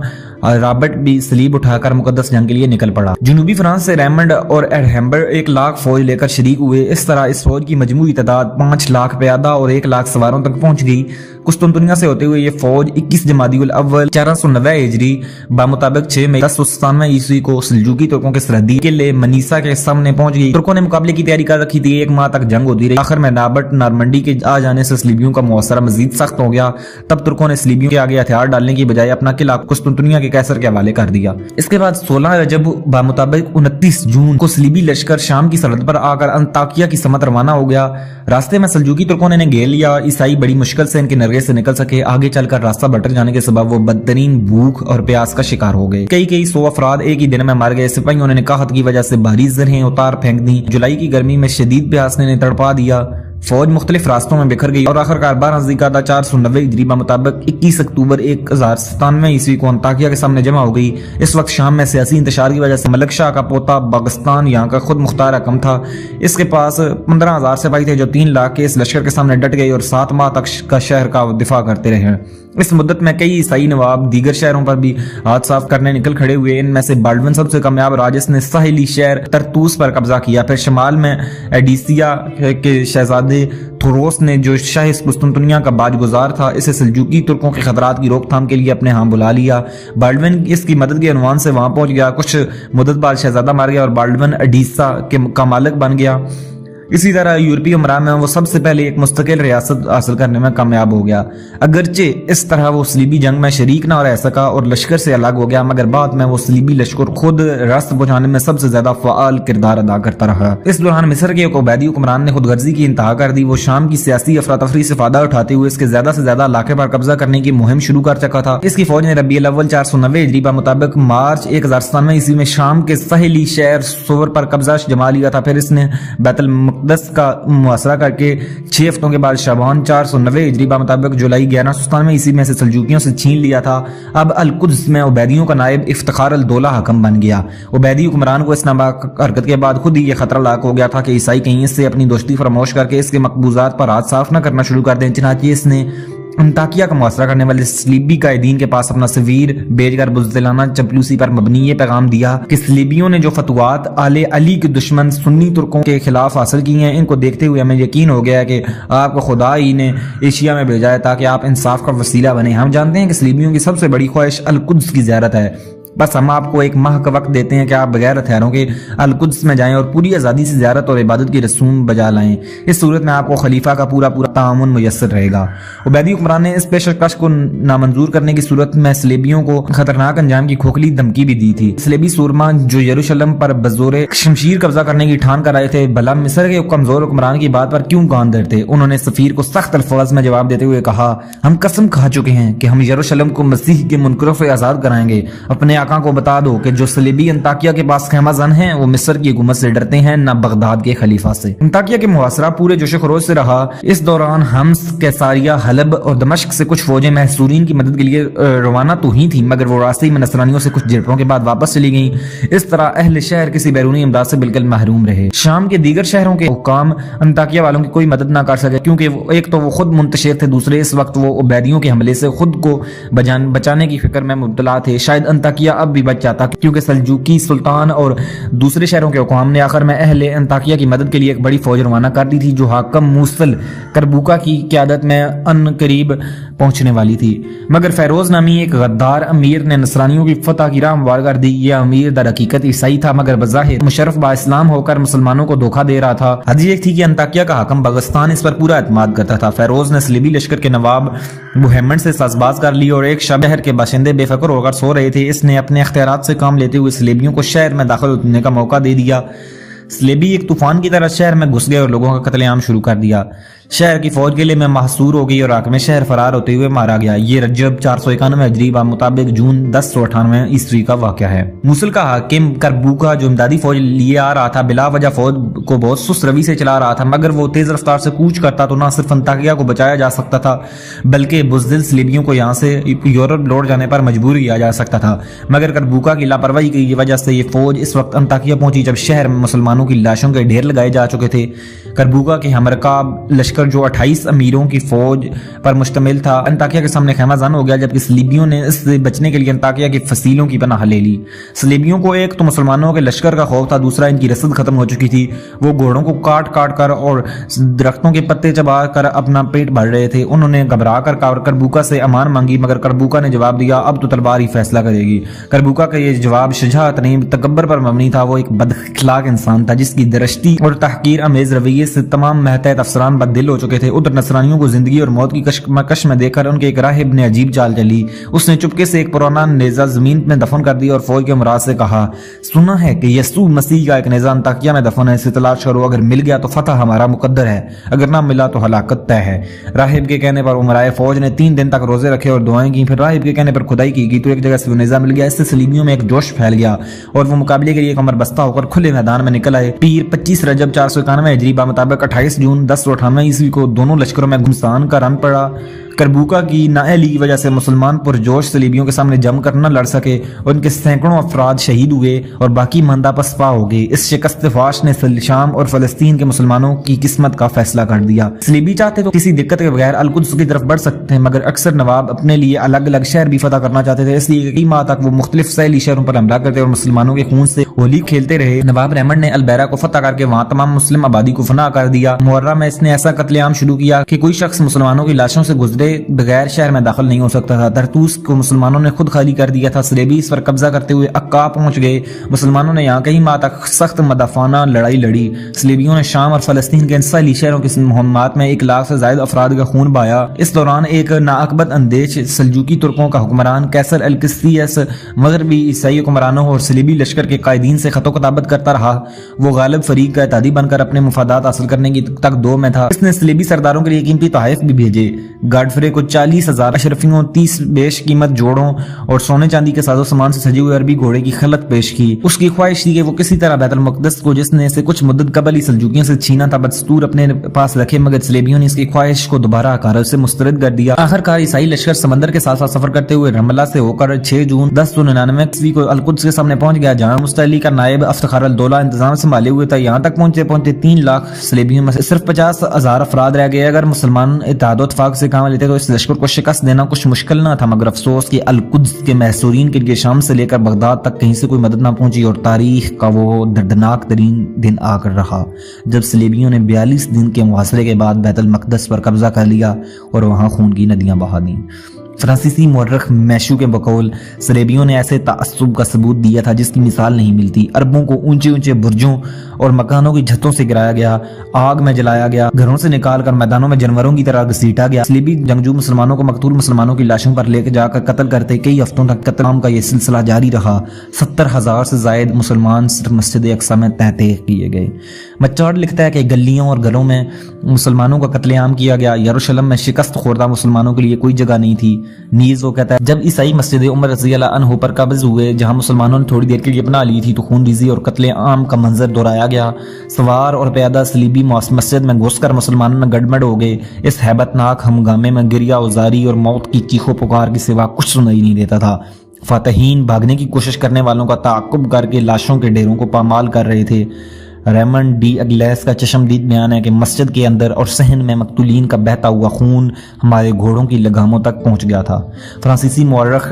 [SPEAKER 1] رابرٹ بھی صلیب اٹھا کر مقدس جنگ کے لیے نکل پڑا۔ جنوبی فرانس سے ریمنڈ اور ایڈہمبر 1 لاکھ فوج لے کر شریک ہوئے۔ اس طرح اس فوج کی مجموعی تعداد 5 لاکھ پیادہ اور 1 لاکھ سواروں تک پہنچ گئی۔ قسطنطنیہ سے ہوتے ہوئے یہ فوج 21 جمادی الاول 490 ہجری بمطابق 6 مئی 1097 عیسوی کو سلجوقی ترکوں کے سرحدی قلعے منیسا کے سامنے پہنچ گئی۔ ترکوں نے مقابلے کی تیاری کر رکھی تھی۔ 1 ماہ تک جنگ ہوتی رہی۔ آخر میں رابرٹ نارمنڈی کے آ جانے سے صلیبیوں کا محاصرہ مزید سخت ہو گیا۔ تب ترکوں نے صلیبیوں کے آگے ہتھیار ڈالنے کی بجائے اپنا قلعہ قسطنطنیہ کے قیصر کے حوالے کر دیا۔ اس کے بعد 16 رجب بمطابق 29 جون کو صلیبی لشکر شام کی سرحد پر آ کر انطاکیہ کی سمت روانہ ہو گیا۔ راستے میں سلجوقی ترکوں نے گھیر لیا۔ عیسائی بڑی مشکل سے ان کے نرغے سے نکل سکے۔ آگے چل کر راستہ بٹر جانے کے سبب وہ بدترین بھوک اور پیاس کا شکار ہو گئے۔ کئی 100 افراد ایک ہی دن میں مر گئے۔ سپاہیوں نے نکاحت کی وجہ سے بھاری زرہیں اتار پھینک دیں۔ جولائی کی گرمی میں شدید پیاس نے تڑپا دیا۔ فوج مختلف راستوں میں بکھر گئی اور آخرکار 12 ذوالقعدہ 490 ہجری بمطابق 21 اکتوبر 1097 عیسوی کو انطاکیہ کے سامنے جمع ہو گئی۔ اس وقت شام میں سیاسی انتشار کی وجہ سے ملک شاہ کا پوتا باغستان یہاں کا خود مختار حکم تھا۔ اس کے پاس 15,000 سپاہی تھے جو 3 لاکھ کے اس لشکر کے سامنے ڈٹ گئے اور 7 ماہ تک کا شہر کا دفاع کرتے رہے۔ اس مدت میں کئی عیسائی نواب دیگر شہروں پر بھی ہاتھ صاف کرنے نکل کھڑے ہوئے۔ ان میں سے بالڈون سب سے کامیاب رہا جس نے ساحلی شہر ترتوس پر قبضہ کیا۔ پھر شمال میں ایڈیسیا کے شہزادے تھوروس نے جو شاہ قسطنطنیہ کا باج گزار تھا اسے سلجوقی ترکوں کے خطرات کی روک تھام کے لیے اپنے ہاں بلا لیا۔ بالڈون اس کی مدد کے عنوان سے وہاں پہنچ گیا۔ کچھ مدت بعد شہزادہ مر گیا اور بالڈون ایڈیسا کا مالک بن گیا۔ اسی طرح یورپی عمران میں وہ سب سے پہلے ایک مستقل ریاست حاصل کرنے میں کامیاب ہو گیا۔ اگرچہ اس طرح وہ صلیبی جنگ میں شریک نہ رہ سکا اور لشکر سے الگ ہو گیا، مگر بعد میں وہ صلیبی لشکر خود رست پہنچانے میں سب سے زیادہ فعال کردار ادا کرتا رہا۔ اس دوران مصر کے ایک عبیدی حکمران نے خود غرضی کی انتہا کر دی۔ وہ شام کی سیاسی افراتفری سے فائدہ اٹھاتے ہوئے اس کے زیادہ سے زیادہ علاقے پر قبضہ کرنے کی مہم شروع کر چکا تھا۔ اس کی فوج نے ربیع الاول 490 ہجری بمطابق مارچ 1097 عیسوی میں شام کے ساحلی شہر سور پر قبضہ جما لیا تھا۔ پھر اس نے بیت المقدس کا محاصرہ کر کے 6 ہفتوں کے بعد شعبان 490 ہجری بمطابق جولائی 1197 عیسوی میں سے سلجوقیوں سے چھین لیا تھا۔ اب القدس میں عبیدیوں کا نائب افتخار الدولہ حکم بن گیا۔ عبیدی حکمران کو اس ناپاک حرکت کے بعد خود ہی یہ خطرہ لاحق ہو گیا تھا کہ عیسائی کہیں اس سے اپنی دوستی فراموش کر کے اس کے مقبوضات پر ہاتھ صاف نہ کرنا شروع کر دیں۔ چنانچہ اس نے انطاکیہ کا محاصرہ کرنے والے صلیبی قائدین کے پاس اپنا سفیر بھیج کر بزدلانہ چپلوسی پر مبنی یہ پیغام دیا کہ صلیبیوں نے جو فتوحات آل علی کے دشمن سنی ترکوں کے خلاف حاصل کی ہیں، ان کو دیکھتے ہوئے ہمیں یقین ہو گیا کہ آپ کو خدا ہی نے ایشیا میں بھیجا ہے تاکہ آپ انصاف کا وسیلہ بنیں۔ ہم جانتے ہیں کہ صلیبیوں کی سب سے بڑی خواہش القدس کی زیارت ہے، بس ہم آپ کو 1 ماہ کا وقت دیتے ہیں کہ آپ بغیر ہتھیاروں کے القدس میں جائیں اور پوری آزادی سے زیارت اور عبادت کی رسوم بجا لائیں۔ اس صورت میں آپ کو خلیفہ کا پورا تعاون میسر رہے گا۔ عبیدی حکمران نے اس پیشکش کو نامنظور کرنے کی صورت میں صلیبیوں کو خطرناک انجام کی کھوکھلی دھمکی بھی دی تھی۔ صلیبی سورما جو یروشلم پر بزور شمشیر قبضہ کرنے کی ٹھان کر آئے تھے، بھلا مصر کے کمزور حکمران کی بات پر کیوں کان دھرتے؟ انہوں نے سفیر کو سخت الفاظ میں جواب دیتے ہوئے کہا، ہم قسم کھا چکے ہیں کہ ہم یروشلم کو مسیح کے منکروں سے آزاد کرائیں گے۔ اپنے آقا کو بتا دو کہ جو صلیبی انطاکیہ کے پاس خیمہ زن ہیں وہ مصر کی حکومت سے ڈرتے ہیں، نہ بغداد کے خلیفہ سے۔ انطاکیہ کے محاصرہ پورے جوش و خروش سے رہا۔ اس دوران حمص، کیساریہ، حلب اور دمشق سے کچھ فوجیں محصورین کی مدد کے لیے روانہ تو ہی تھیں، مگر وہ راستے میں نصرانیوں سے کچھ جھڑپوں کے بعد واپس چلی گئیں۔ اس طرح اہل شہر کسی بیرونی امداد سے بالکل محروم رہے۔ شام کے دیگر شہروں کے حکام انطاکیہ والوں کی کوئی مدد نہ کر سکے، کیونکہ ایک تو وہ خود منتشر تھے، دوسرے اس وقت وہ عبیدیوں کے حملے سے خود کو بچانے کی فکر میں مبتلا تھے۔ شاید انطاکیہ اب بھی بچ جاتا، کیونکہ سلجوقی سلطان اور دوسرے شہروں کے حکام نے آخر میں اہل انطاکیہ کی مدد کے لیے ایک بڑی فوج روانہ کر دی تھی جو حاکم موصل کربوکا کی قیادت میں ان قریب پہنچنے والی تھی، مگر فیروز نامی ایک غدار امیر نے نصرانیوں کی فتح کی راہ ہموار کر دی۔ یہ امیر در حقیقت عیسائی تھا، مگر بظاہر مشرف با اسلام ہو کر مسلمانوں کو دھوکہ دے رہا تھا۔ حدیث ایک تھی کہ انطاکیہ کا حاکم بغستان اس پر پورا اعتماد کرتا تھا۔ فیروز نے صلیبی لشکر کے نواب بوہیمنڈ سے ساز باز کر لی اور ایک شب شہر کے باشندے بے فکر ہو کر سو رہے تھے، اس نے اپنے اختیارات سے کام لیتے ہوئے صلیبیوں کو شہر میں داخل ہونے کا موقع دے دیا۔ صلیبی ایک طوفان کی طرح شہر میں گھس گئے اور لوگوں کا قتل عام شروع کر دیا۔ شہر کی فوج قلعے میں محصور ہو گئی اور حاکم شہر فرار ہوتے ہوئے مارا گیا۔ یہ رجب 491 ہجری مطابق جون 1098 عیسوی کا واقعہ ہے۔ موصل کا حاکم کربوکا جو امدادی فوج لیے آ رہا تھا بلا وجہ فوج کو بہت سست روی سے چلا رہا تھا، مگر وہ تیز رفتار سے کوچ کرتا تو نہ صرف انطاکیہ کو بچایا جا سکتا تھا بلکہ بزدل صلیبیوں کو یہاں سے یورپ لوٹ جانے پر مجبور کیا جا سکتا تھا۔ مگر کربوکا کی لاپرواہی کی وجہ سے یہ فوج اس وقت انطاکیہ پہنچی جب شہر میں مسلمانوں کی لاشوں کے ڈھیر لگائے جا چکے تھے۔ کربوکا کے ہمرکاب لشکر جو 28 امیروں کی فوج پر مشتمل تھا انطاکیہ کے سامنے خیمہ زن ہو گیا، جبکہ صلیبیوں نے اس سے بچنے کے لیے انطاکیہ کی فصیلوں کی پناہ لے لی۔ صلیبیوں کو ایک تو مسلمانوں کے لشکر کا خوف تھا، دوسرا ان کی رسد ختم ہو چکی تھی۔ وہ گھوڑوں کو کاٹ کاٹ کر اور درختوں کے پتے چبا کر اپنا پیٹ بھر رہے تھے۔ انہوں نے گھبرا کر کربوکا سے امان مانگی، مگر کربوکا نے جواب دیا اب تو تلوار ہی فیصلہ کرے گی۔ کربوکا کا یہ جواب شجاعت نہیں تکبر پر مبنی تھا۔ وہ ایک بد اخلاق انسان تھا جس کی درشتی اور تحقیر امیز رویے سے تمام محتاط افسران بد دل ہو چکے تھے۔ ادھر نصرانیوں کو زندگی اور موت کی کشمکش میں دیکھ کر ان کے ایک راہب نے عجیب چال چلی۔ اس نے چپکے سے ایک پرانا نیزہ زمین میں دفن کر دیا اور فوج کے امراء سے کہا سنا ہے کہ یسوع مسیح کا ایک نیزہ انطاکیہ میں دفن ہے، اسے تلاش کرو، اگر مل گیا تو فتح ہمارا مقدر ہے، اگر نہ ملا تو ہلاکت طے ہے۔ راہب کے کہنے پر امرائے فوج نے 3 دن تک روزے رکھے اور دعائیں کی، پھر راہب کے کہنے پر کھدائی کی گئی تو ایک جگہ سے وہ نیزہ مل گیا۔ اس سے صلیبیوں میں ایک جوش پھیل گیا اور وہ مقابلے کے لیے کمر بستہ ہو کر کھلے میدان میں نکل آئے۔ پیر 25 رجب 491 ہجری مطابق 28 جون 1098 عیسوی کو دونوں لشکروں میں گھمسان کا رن پڑا۔ کربوکا کی نااہلی کی وجہ سے مسلمان پرجوش صلیبیوں کے سامنے جم کر نہ لڑ سکے اور ان کے سینکڑوں افراد شہید ہوئے اور باقی ماندہ پسپا ہو گئے۔ اس شکست فاش نے شام اور فلسطین کے مسلمانوں کی قسمت کا فیصلہ کر دیا۔ صلیبی چاہتے تو کسی دقت کے بغیر القدس کی طرف بڑھ سکتے ہیں، مگر اکثر نواب اپنے لیے الگ الگ شہر بھی فتح کرنا چاہتے تھے، اس لیے کئی ماہ تک وہ مختلف ساحلی شہروں پر حملہ کرتے اور مسلمانوں کے خون سے ہولی کھیلتے رہے۔ نواب ریمنڈ نے البیرا کو فتح کر کے وہاں تمام مسلم آبادی کو فنا کر دیا۔ محرم میں اس نے ایسا قتل عام شروع کیا کہ کوئی شخص مسلمانوں کی لاشوں سے گزرے بغیر شہر میں داخل نہیں ہو سکتا تھا۔ ترتوس کو مسلمانوں نے خود خالی کر دیا تھا۔ صلیبی اس پر قبضہ کرتے ہوئے عکا پہنچ گئے۔ مسلمانوں نے یہاں کئی ماہ تک سخت مدافعانہ لڑائی لڑی۔ صلیبیوں نے شام اور فلسطین کے ان ساحلی شہروں کی مہمات میں 1 لاکھ سے زائد افراد کا خون بہایا۔ اس دوران ایک ناعقبت اندیش سلجوقی ترکوں کا حکمران قیصر القسطیس مغربی عیسائی حکمرانوں اور صلیبی لشکر کے قائدین سے خط و کتابت کرتا رہا۔ وہ غالب فریق کا اتحادی بن کر اپنے مفادات حاصل کرنے کی تک دو میں تھا۔ اس نے صلیبی سرداروں کے لیے قیمتی تحائف بھی بھیجے۔ گاڈفرے کو 40,000 اشرفیوں، 30 بیش قیمت جوڑوں اور سونے چاندی کے ساز و سامان سے سجے ہوئے عربی گھوڑے کی خلط پیش کی۔ اس کی خواہش تھی کہ وہ کسی طرح بیت المقدس کو جس نے اسے کچھ مدت قبل ہی سلجوکیوں سے چھینا تھا بدستور اپنے پاس رکھے، مگر صلیبیوں نے اس کی خواہش کو دوبارہ آکار سے مسترد کر دیا۔ آخرکار عیسائی لشکر سمندر کے ساتھ ساتھ سفر کرتے ہوئے رملہ سے ہو کر 6 جون 1099 عیسوی کو القدس کے سامنے پہنچ گیا، جہاں مستعلی کا نائب افتخار الدولہ انتظام سنبھالے ہوئے تھا۔ یہاں تک پہنچتے 3 لاکھ صلیبیوں میں سے صرف 50,000 افراد رہ گئے۔ اگر مسلمان اتحاد و اتفاق سے کام لیتے تو اس لشکر کو شکست دینا کچھ مشکل نہ تھا، مگر افسوس کہ القدس کے محصورین کے لیے شام سے لے کر بغداد تک کہیں سے کوئی مدد نہ پہنچی اور تاریخ کا وہ دردناک ترین دن آ کر رہا جب صلیبیوں نے 42 دن کے محاصرے کے بعد بیت المقدس پر قبضہ کر لیا اور وہاں خون کی ندیاں بہا دیں۔ فرانسیسی مورخ میشو کے بقول صلیبیوں نے ایسے تعصب کا ثبوت دیا تھا جس کی مثال نہیں ملتی۔ عربوں کو اونچے اونچے برجوں اور مکانوں کی چھتوں سے گرایا گیا، آگ میں جلایا گیا، گھروں سے نکال کر میدانوں میں جانوروں کی طرح گھسیٹا گیا۔ صلیبی جنگجو مسلمانوں کو مقتول مسلمانوں کی لاشوں پر لے کے جا کر قتل کرتے، کئی ہفتوں تک قتل عام کا یہ سلسلہ جاری رہا۔ 70,000 سے زائد مسلمان صرف مسجد اقصی میں تحقیق کیے گئے۔ مچارڈ لکھتا ہے کہ گلیوں اور گھروں میں مسلمانوں کا قتل عام کیا گیا۔ یروشلم میں شکست خوردہ مسلمانوں کے لیے کوئی جگہ نہیں تھی۔ نیز وہ کہتا ہے جب عیسائی مسجد عمر رضی اللہ عنہ پر قابض ہوئے جہاں مسلمانوں نے تھوڑی دیر کے لیے بنا لی تھی تو خون ریزی اور قتل عام کا منظر دہرایا گیا۔ سوار اور پیادہ صلیبی مسجد میں گھس کر مسلمانوں میں گڑبڑ ہو گئے۔ اس ہیبت ناک ہنگامے میں گریا ازاری اور موت کی چیخو پکار کے سوا کچھ سنائی نہیں دیتا تھا۔ فاتحین بھاگنے کی کوشش کرنے والوں کا تعاقب کر کے لاشوں کے ڈیروں کو پامال کر رہے تھے۔ ریمنڈ ڈی اگلیس کا چشمدید بیان ہے کہ مسجد کے اندر اور صحن میں مقتولین کا بہتا ہوا خون ہمارے گھوڑوں کی لگاموں تک پہنچ گیا تھا۔ فرانسیسی مورخ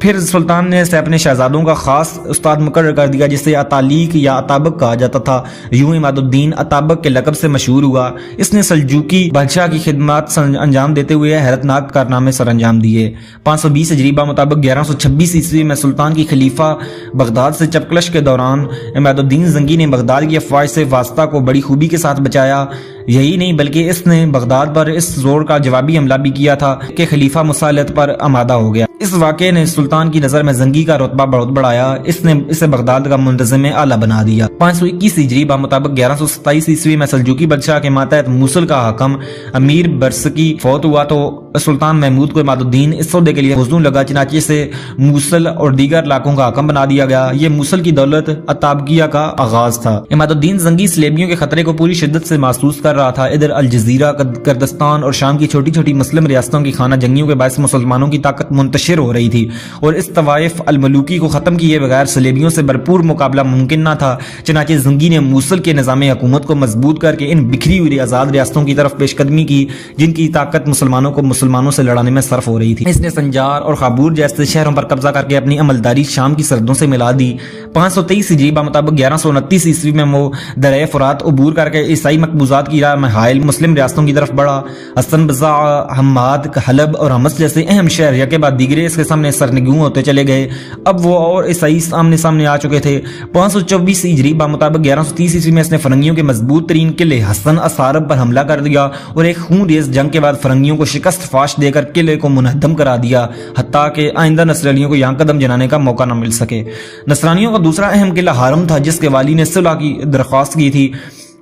[SPEAKER 1] پھر سلطان نے اسے اپنے شہزادوں کا خاص استاد مقرر کر دیا جسے اتالیق یا اتابک کہا جاتا تھا۔ یوں عماد الدین اتابک کے لقب سے مشہور ہوا۔ اس نے سلجوقی بادشاہ کی خدمات انجام دیتے ہوئے حیرت ناک کارنامے سر انجام دیے۔ 520 ہجری مطابق 1126 عیسوی میں سلطان کی خلیفہ بغداد سے چپکلش کے دوران عماد الدین زنگی نے بغداد کی افواج سے واسطہ کو بڑی خوبی کے ساتھ بچایا۔ یہی نہیں بلکہ اس نے بغداد پر اس زور کا جوابی حملہ بھی کیا تھا کہ خلیفہ مسالت پر آمادہ ہو گیا۔ اس واقعے نے سلطان کی نظر میں زنگی کا رتبہ بہت بڑھایا۔ اس نے اسے بغداد کا منتظم اعلیٰ بنا دیا۔ 521 ہجری مطابق 1127 عیسوی میں سلجوقی بادشاہ کے ماتحت موصل کا حاکم امیر برسکی فوت ہوا تو سلطان محمود کو عماد الدین اس عہدے کے لیے موزوں لگا، چنانچہ سے موصل اور دیگر علاقوں کا حاکم بنا دیا گیا۔ یہ موصل کی دولت اتابکیہ کا آغاز تھا۔ عماد الدین زنگی صلیبیوں کے خطرے کو پوری شدت سے محسوس کر رہا تھا۔ ادھر الجزیرہ، کردستان اور شام کی چھوٹی چھوٹی مسلم ریاستوں کی خانہ جنگیوں کے باعث مسلمانوں کی طاقت منتشر ہو رہی تھی اور اس طوائف الملوکی کو ختم کیے بغیر صلیبیوں سے بھرپور مقابلہ ممکن نہ تھا۔ چنانچہ زنگی نے موصل کے نظام حکومت کو مضبوط کر کے ان بکھری ہوئی آزاد ریاستوں کی طرف پیش قدمی کی جن کی طاقت مسلمانوں کو مسلمانوں سے لڑانے میں صرف ہو رہی تھی۔ اس نے سنجار اور خابور جیسے شہروں پر قبضہ کر کے اپنی عملداری شام کی سرحدوں سے ملا دی۔ 523 ہجری مطابق 1129 عیسوی میں وہ دریائے فرات عبور کر کے عیسائی مقبوضات کی راہ میں حائل مسلم ریاستوں کی طرف بڑھا۔ حسن بزاع، حماد، حلب اور حمص جیسے اہم شہر یکے بعد دیگرے اس کے سامنے سرنگوں ہوتے چلے گئے۔ اب وہ اور عیسائی آمنے سامنے آ چکے تھے۔ 524 ہجری مطابق 1130 عیسوی میں اس نے فرنگیوں کے مضبوط ترین قلعے حسن اسارب پر حملہ کر دیا اور ایک خون ریز جنگ کے بعد فرنگیوں کو شکست فاش دے کر قلعے کو منہدم کرا دیا، حتیٰ کہ آئندہ نصرانیوں کو یہاں قدم جمانے کا موقع نہ مل سکے۔ نصرانیوں کا دوسرا اہم قلعہ حرم تھا جس کے والی نے صلح کی درخواست کی تھی۔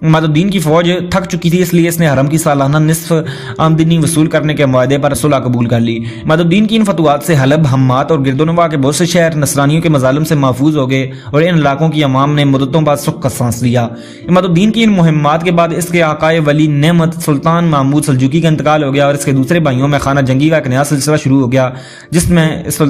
[SPEAKER 1] عماد الدین کی فوج تھک چکی تھی، اس لیے اس نے حرم کی سالانہ نصف آمدنی وصول کرنے کے معاہدے پر صلح قبول کر لی۔ عماد الدین کی ان فتوحات سے حلب، حمات اور گردونواح کے بہت سے شہر نصرانیوں کے مظالم سے محفوظ ہو گئے اور ان علاقوں کی عوام نے مدتوں بعد سکھ کا سانس لیا۔ عماد الدین کی ان مہمات کے بعد اس کے آقائے ولی نعمت سلطان محمود سلجوقی کا انتقال ہو گیا اور اس کے دوسرے بھائیوں میں خانہ جنگی کا ایک نیا سلسلہ شروع ہو گیا جس میں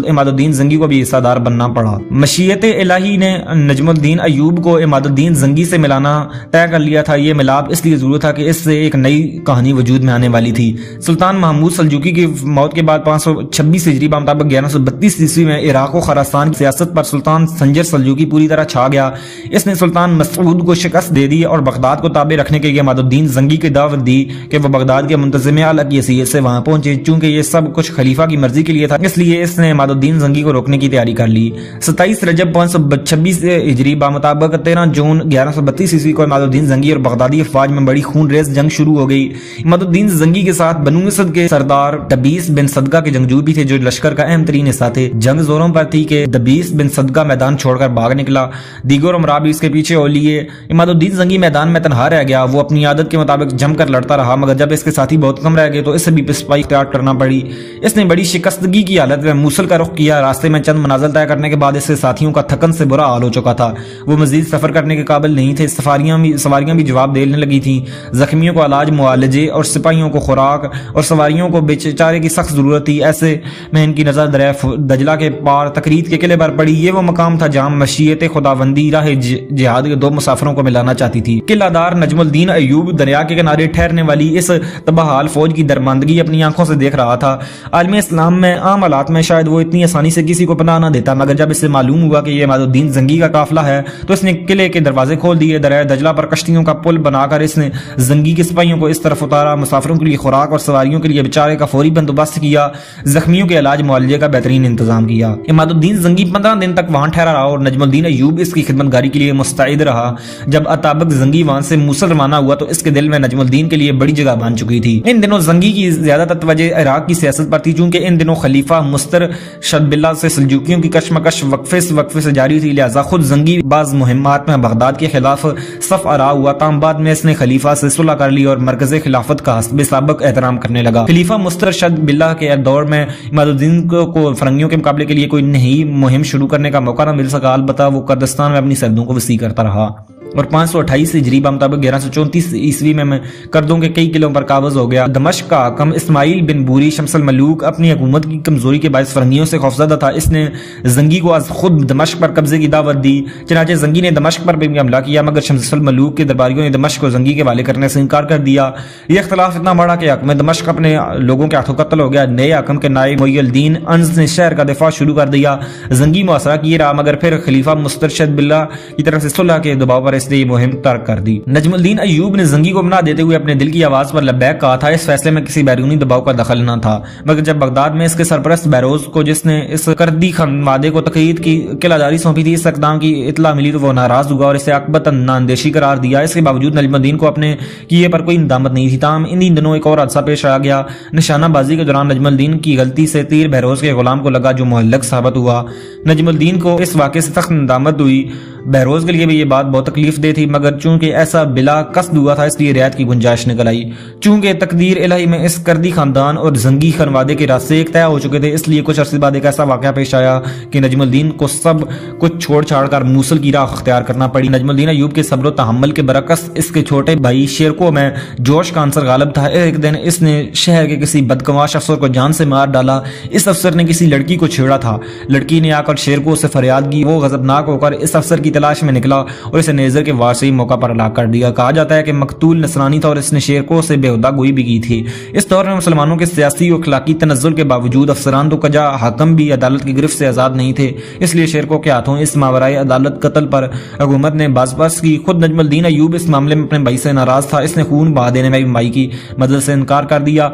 [SPEAKER 1] عماد الدین زنگی کو بھی حصہ دار بننا پڑا۔ مشیت الہی نے نجم الدین ایوب کو عماد الدین زنگی سے ملانا طے کر لیا تھا۔ یہ ملاپ اس لیے ضرورت تھا کہ اس سے ایک نئی کہانی وجود میں آنے والی تھی۔ سلطان محمود سلجوقی کی موت کے بعد 526 ہجری مطابق 1132 عیسوی میں عراق و خراسان کی سیاست پر سلطان سنجر سلجوقی پوری طرح چھا گیا۔ اس نے سلطان مسعود کو شکست دے دی اور بغداد کو تابع رکھنے کے لیے عماد الدین زنگی کی دعوت دی کہ وہ بغداد کے منتظم اعلیٰ کی حیثیت سے وہاں پہنچے۔ چونکہ یہ سب کچھ خلیفہ کی مرضی کے لیے تھا اس لیے اس نے عماد الدین زنگی کو روکنے کی تیاری کر لی۔ 27 رجب 526 ہجری مطابق 13 جون 1132 عیسوی کو عماد الدین زنگی اور بغدادی افواج میں بڑی خون ریز جنگ شروع ہو گئی۔ عماد الدین زنگی کے ساتھ بنو اسد کے سردار دبیس بن صدقہ کے جنگجو بھی تھے جو لشکر کا اہم ترین حصہ تھے۔ جنگ زوروں پر تھی کہ دبیس بن صدقہ میدان چھوڑ کر بھاگ نکلا، دیگر امراء بھی اس کے پیچھے ہو لیے۔ عماد الدین زنگی میدان میں تنہا رہ گیا۔ وہ اپنی عادت کے مطابق جم کر لڑتا رہا مگر جب اس کے ساتھی بہت کم رہ گئے تو اسے بھی پسپائی اختیار کرنا پڑی۔ اس نے بڑی شکستگی کی حالت میں موصل کا رخ کیا۔ راستے میں چند منازل طے کرنے کے بعد اس کے ساتھیوں کا تھکن سے برا حال ہو چکا تھا، وہ مزید سفر کرنے کے قابل نہیں تھے۔ سواریاں بھی جواب دینے لگی تھیں۔ زخمیوں کو علاج، معالجے اور سپاہیوں کو خوراک اور سواریوں کو بیچارے کی سخت ضرورت تھی۔ ایسے میں ان کی نظر دریائے دجلہ کے پار تکریت کے قلعے پر پڑی۔ یہ وہ مقام تھا جہاں مشیت خداوندی راہ جہاد کے دو مسافروں کو ملانا چاہتی تھی۔ قلعہ دار نجم الدین ایوب دریا کے کنارے ٹھہرنے والی اس تباہ حال فوج کی درماندگی اپنی آنکھوں سے دیکھ رہا تھا۔ عالم اسلام میں عام حالات میں شاید وہ اتنی آسانی سے کسی کو پناہ نہ دیتا، مگر جب اسے معلوم ہوا کہ یہ عماد الدین زنگی کا قافلہ ہے تو اس نے قلعے کے دروازے کھول دیے۔ دریائے دجلہ پر کشتیوں کا پل بنا کر اس نے زنگی کے سپاہیوں کو اس طرف اتارا، مسافروں کے لیے خوراک اور سواریوں کے لیے بیچارے کا فوری بندوبست کیا، زخمیوں کے علاج معالجے کا بہترین انتظام کیا۔ عماد الدین زنگی 15 دن تک وہاں ٹھہرا رہا اور نجم الدین ایوب اس کی خدمتگاری کے لیے مستعد رہا۔ جب اتابک زنگی وہاں سے موصل روانہ ہوا تو اس کے دل میں نجم الدین کے لیے بڑی جگہ بن چکی تھی۔ ان دنوں زنگی کی زیادہ تر توجہ عراق کی سیاست پر تھی، چونکہ ان دنوں خلیفہ مسترشد باللہ سے سلجوکیوں کی کشمکش وقفے سے جاری تھی، لہذا خود زنگی بعض مہمات میں بغداد کے خلاف صف آرا ہوا، تاہم بعد میں اس نے خلیفہ سے صلح کر لی اور مرکز خلافت کا حسب سابق احترام کرنے لگا۔ خلیفہ مسترشد باللہ کے دور میں عماد الدین کو فرنگیوں کے مقابلے کے لیے کوئی نئی مہم شروع کرنے کا موقع نہ مل سکا، البتہ وہ کردستان میں اپنی سرحدوں کو وسیع کرتا رہا۔ اور 528 ہجری بمطابق 1134 عیسوی میں کردوں کے کئی قلعوں پر قابض ہو گیا۔ دمشق کا حاکم اسماعیل بن بوری شمس الملوک اپنی حکومت کی کمزوری کے باعث فرنگیوں سے خوفزدہ تھا۔ اس نے زنگی کو از خود دمشق پر قبضے کی دعوت دی، چنانچہ زنگی نے دمشق پر بھی حملہ کیا، مگر شمس الملوک کے درباریوں نے دمشق کو زنگی کے حوالے کرنے سے انکار کر دیا۔ یہ اختلاف اتنا بڑا کہ حاکم دمشق اپنے لوگوں کے ہاتھوں قتل ہو گیا۔ نئے حاکم کے نائب محی الدین انس نے شہر کا دفاع شروع کر دیا۔ زنگی محاصرہ کیے رہا، مگر پھر خلیفہ مسترشد باللہ کی طرف سے صلح کے دباؤ پر اس نے یہ مہم ترک کر دی۔ نجم الدین ایوب نے زنگی کو منا دیتے ہوئے اپنے دل کی آواز پر لبیک کہا تھا۔ اس فیصلے میں کسی بیرونی دباؤ کا دخل نہ تھا، مگر جب بغداد میں اس کے سرپرست بیروز کو، جس نے اس کردی خانواده کو تقید کی قلعہ داری سونپی تھی، اس اقدام کی اطلاع ملی تو وہ ناراض ہوا اور اسے عاقبت نااندیشی قرار دیا۔ اس کے باوجود نجم الدین کو اپنے کیے پر کوئی ندامت نہیں تھی۔ تاہم انہی دنوں ایک اور حادثہ پیش آ گیا۔ نشانہ بازی کے دوران نجم الدین کی غلطی سے تیر بیروز کے غلام کو لگا، جو مہلک ثابت ہوا۔ نجم الدین کو اس واقعے سے سخت ندامت ہوئی۔ بیروز کے لیے بھی یہ بات بہت تکلیف دہ تھی، مگر چونکہ ایسا بلا قصد ہوا تھا، اس لیے رعایت کی گنجائش نکل آئی۔ چونکہ تقدیر الہی میں اس کردی خاندان اور زنگی خانواده کے راستے ایک طے ہو چکے تھے، اس لیے کچھ عرصے بعد ایک ایسا واقعہ پیش آیا کہ نجم الدین کو سب کچھ چھوڑ چھاڑ کر موصل کی راہ اختیار کرنا پڑی۔ نجم الدین ایوب کے صبر و تحمل کے برعکس اس کے چھوٹے بھائی شیرکو میں جوش کا عنصر غالب تھا۔ ایک دن اس نے شہر کے کسی بدقماش افسر کو جان سے مار ڈالا۔ اس افسر نے کسی لڑکی کو چھیڑا تھا۔ لڑکی نے آ کر شیرکو سے فریاد کی۔ وہ غضبناک ہو کر اس افسر کی تلاش میں نکلا اور اسے نیزر کے وار سے ہی موقع پر ہلاک کر دیا۔ کہا جاتا ہے کہ مقتول نصرانی تھا اور اس نے شیرکو سے بےہودہ گوئی بھی کی تھی۔ اس دور میں مسلمانوں کے سیاسی و اخلاقی تنزل کے باوجود افسران تو کجا حاکم بھی عدالت کی گرفت سے آزاد نہیں تھے، اس لیے شیرکو کے ہاتھوں اس ماورائے عدالت قتل پر حکومت نے باز کی۔ خود نجم الدین ایوب اس معاملے میں اپنے بھائی سے ناراض تھا۔ اس نے خون بہا دینے میں بھی بھائی کی مدد سے انکار کر دیا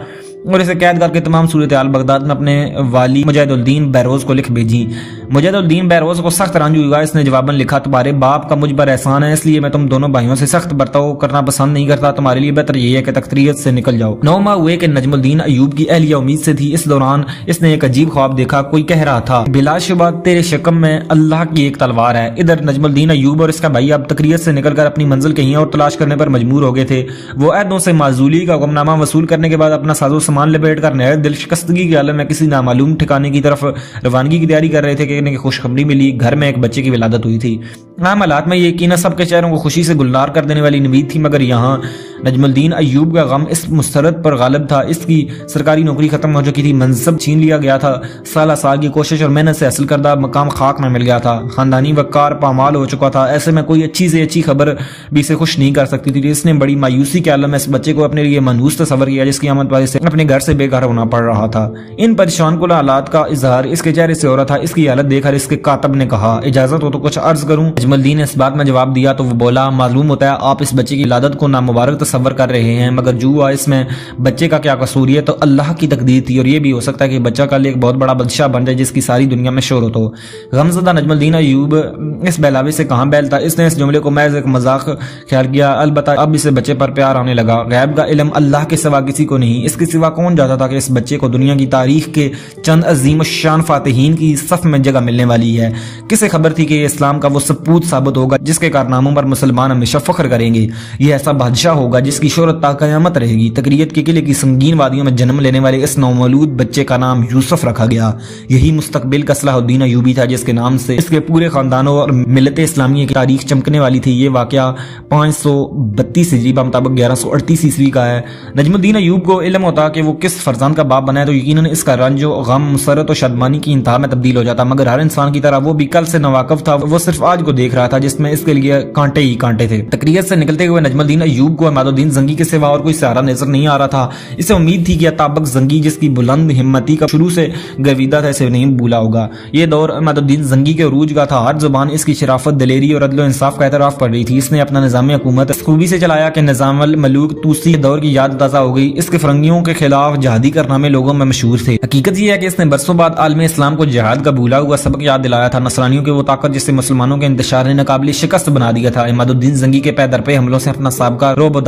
[SPEAKER 1] اور اسے قید کر کے تمام صورتحال بغداد میں اپنے والی مجاہد الدین بیروز کو لکھ بھیجی۔ مجاہد الدین بیروز کو سخت رنج ہوا۔ اس نے جواباً لکھا، تمہارے باپ کا مجھ پر احسان ہے، اس لیے میں تم دونوں بھائیوں سے سخت برتاؤ کرنا پسند نہیں کرتا۔ تمہارے لیے بہتر یہ ہے کہ تختریت سے نکل جاؤ۔ 9 ماہ ہوئے کہ نجم الدین ایوب کی اہلیہ امید سے تھی۔ اس دوران اس نے ایک عجیب خواب دیکھا۔ کوئی کہہ رہا تھا، بلا شبہ تیرے شکم میں اللہ کی ایک تلوار ہے۔ ادھر نجم الدین ایوب اور اس کا بھائی اب تقریت سے نکل کر اپنی منزل کہیں اور تلاش کرنے پر مجبور ہو گئے تھے۔ وہ عہدوں سے معزولی کا حکمنامہ وصول کرنے کے بعد اپنا ساز و سامان لپیٹ کر نہایت دل شکستگی کے عالم میں کسی نامعلوم ٹھکانے کی طرف روانگی کی تیاری کر رہے تھے کہ انہیں خوشخبری ملی، گھر میں ایک بچے کی ولادت ہوئی تھی۔ عام حالات میں یہ یقینا سب کے چہروں کو خوشی سے گلزار کر دینے والی نوید تھی، مگر یہاں نجم الدین ایوب کا غم اس مسرت پر غالب تھا۔ اس کی سرکاری نوکری ختم ہو چکی تھی، منصب چھین لیا گیا تھا، سالہ سال کی کوشش اور محنت سے حاصل کردہ مقام خاک میں مل گیا تھا، خاندانی وقار پامال ہو چکا تھا۔ ایسے میں کوئی اچھی سے اچھی خبر بھی اسے خوش نہیں کر سکتی تھی۔ اس نے بڑی مایوسی کے عالم میں اس بچے کو اپنے لیے منحوس تصور کیا، جس کی آمد وجہ سے اپنے گھر سے بے گھر ہونا پڑ رہا تھا۔ ان پریشان کن حالات کا اظہار اس کے چہرے سے ہو رہا تھا۔ اس کی حالت دیکھ کر اس کے کاتب نے کہا، اجازت ہو تو کچھ عرض کروں؟ نجم الدین نے اس بات میں جواب دیا تو وہ بولا، معلوم ہوتا ہے آپ اس بچے کی ولادت کو نامبارک تصور کر رہے ہیں، مگر جو ہوا اس میں بچے کا کیا قصور ہے؟ تو اللہ کی تقدیر تھی، اور یہ بھی ہو سکتا ہے کہ بچہ کل ایک بہت بڑا بادشاہ بن جائے جس کی ساری دنیا میں شہرت ہو۔ غمزدہ نجم الدین ایوب اس بہلاوے سے کہاں بیل تھا۔ اس نے اس جملے کو محض ایک مذاق خیال کیا، البتہ اب اسے بچے پر پیار آنے لگا۔ غیب کا علم اللہ کے سوا کسی کو نہیں، اس کے سوا کون جاتا تھا کہ اس بچے کو دنیا کی تاریخ کے چند عظیم الشان فاتحین کی صف میں جگہ ملنے والی ہے۔ کسے خبر تھی کہ یہ اسلام کا وہ سپوت ثابت ہوگا جس کے کارناموں پر مسلمان ہمیشہ فخر کریں گے؟ یہ ایسا بادشاہ ہوگا جس کی شہرت تا قیامت رہے گی۔ تقریت کے قلعے کی سنگین وادیوں میں جنم لینے والے اس نومولود بچے کا نام یوسف رکھا گیا۔ یہی مستقبل کا صلاح الدین ایوبی تھا، جس کے نام سے اس کے پورے خاندانوں اور ملت اسلامیہ کی تاریخ چمکنے والی تھی۔ یہ واقعہ 532 ہجری بمطابق 1138 عیسوی کا ہے۔ نجم الدین ایوب کو علم ہوتا کہ وہ کس فرزند کا باپ بنا ہے تو یقیناً اس کا رنج و غم، مسرت و شادمانی کی انتہا میں تبدیل ہو جاتا، مگر ہر انسان کی طرح وہ بھی کل سے ناواقف تھا۔ وہ صرف آج کو دیکھ رہا تھا جس میں اس کے لیے کانٹے ہی کانٹے تھے۔ تقریت سے نکلتے ہوئے نجم الدین ایوب کو عماد الدین زنگی کے سوا اور کوئی سہارا نظر نہیں آ رہا تھا۔ اسے امید تھی کہ اطابق زنگی جس کی بلند ہمتی کا شروع سے گرویدہ تھا اسے نہیں بھولا ہوگا۔ یہ دور عماد الدین زنگی کے عروج کا تھا۔ ہر زبان اس کی شرافت، دلیری اور عدل و انصاف کا اعتراف کر رہی تھی۔ اس نے اپنا نظام حکومت اس خوبی سے چلایا کہ نظام الملوک توسی دور کی یاد تازہ ہو گئی۔ اس کے فرنگیوں کے خلاف جہادی کارنامے لوگوں میں مشہور تھے۔ حقیقت یہ ہے کہ اس نے برسوں بعد عالم اسلام کو جہاد کا بھولا ہوا سبق یاد دلایا تھا، نصرانیوں کی وہ طاقت جس سے مسلمانوں کے انتشار نے ناقابل شکست بنا دیا تھا۔ عماد الدین زنگی کے پے در پہ حملوں سے اپنا سابقہ رعب و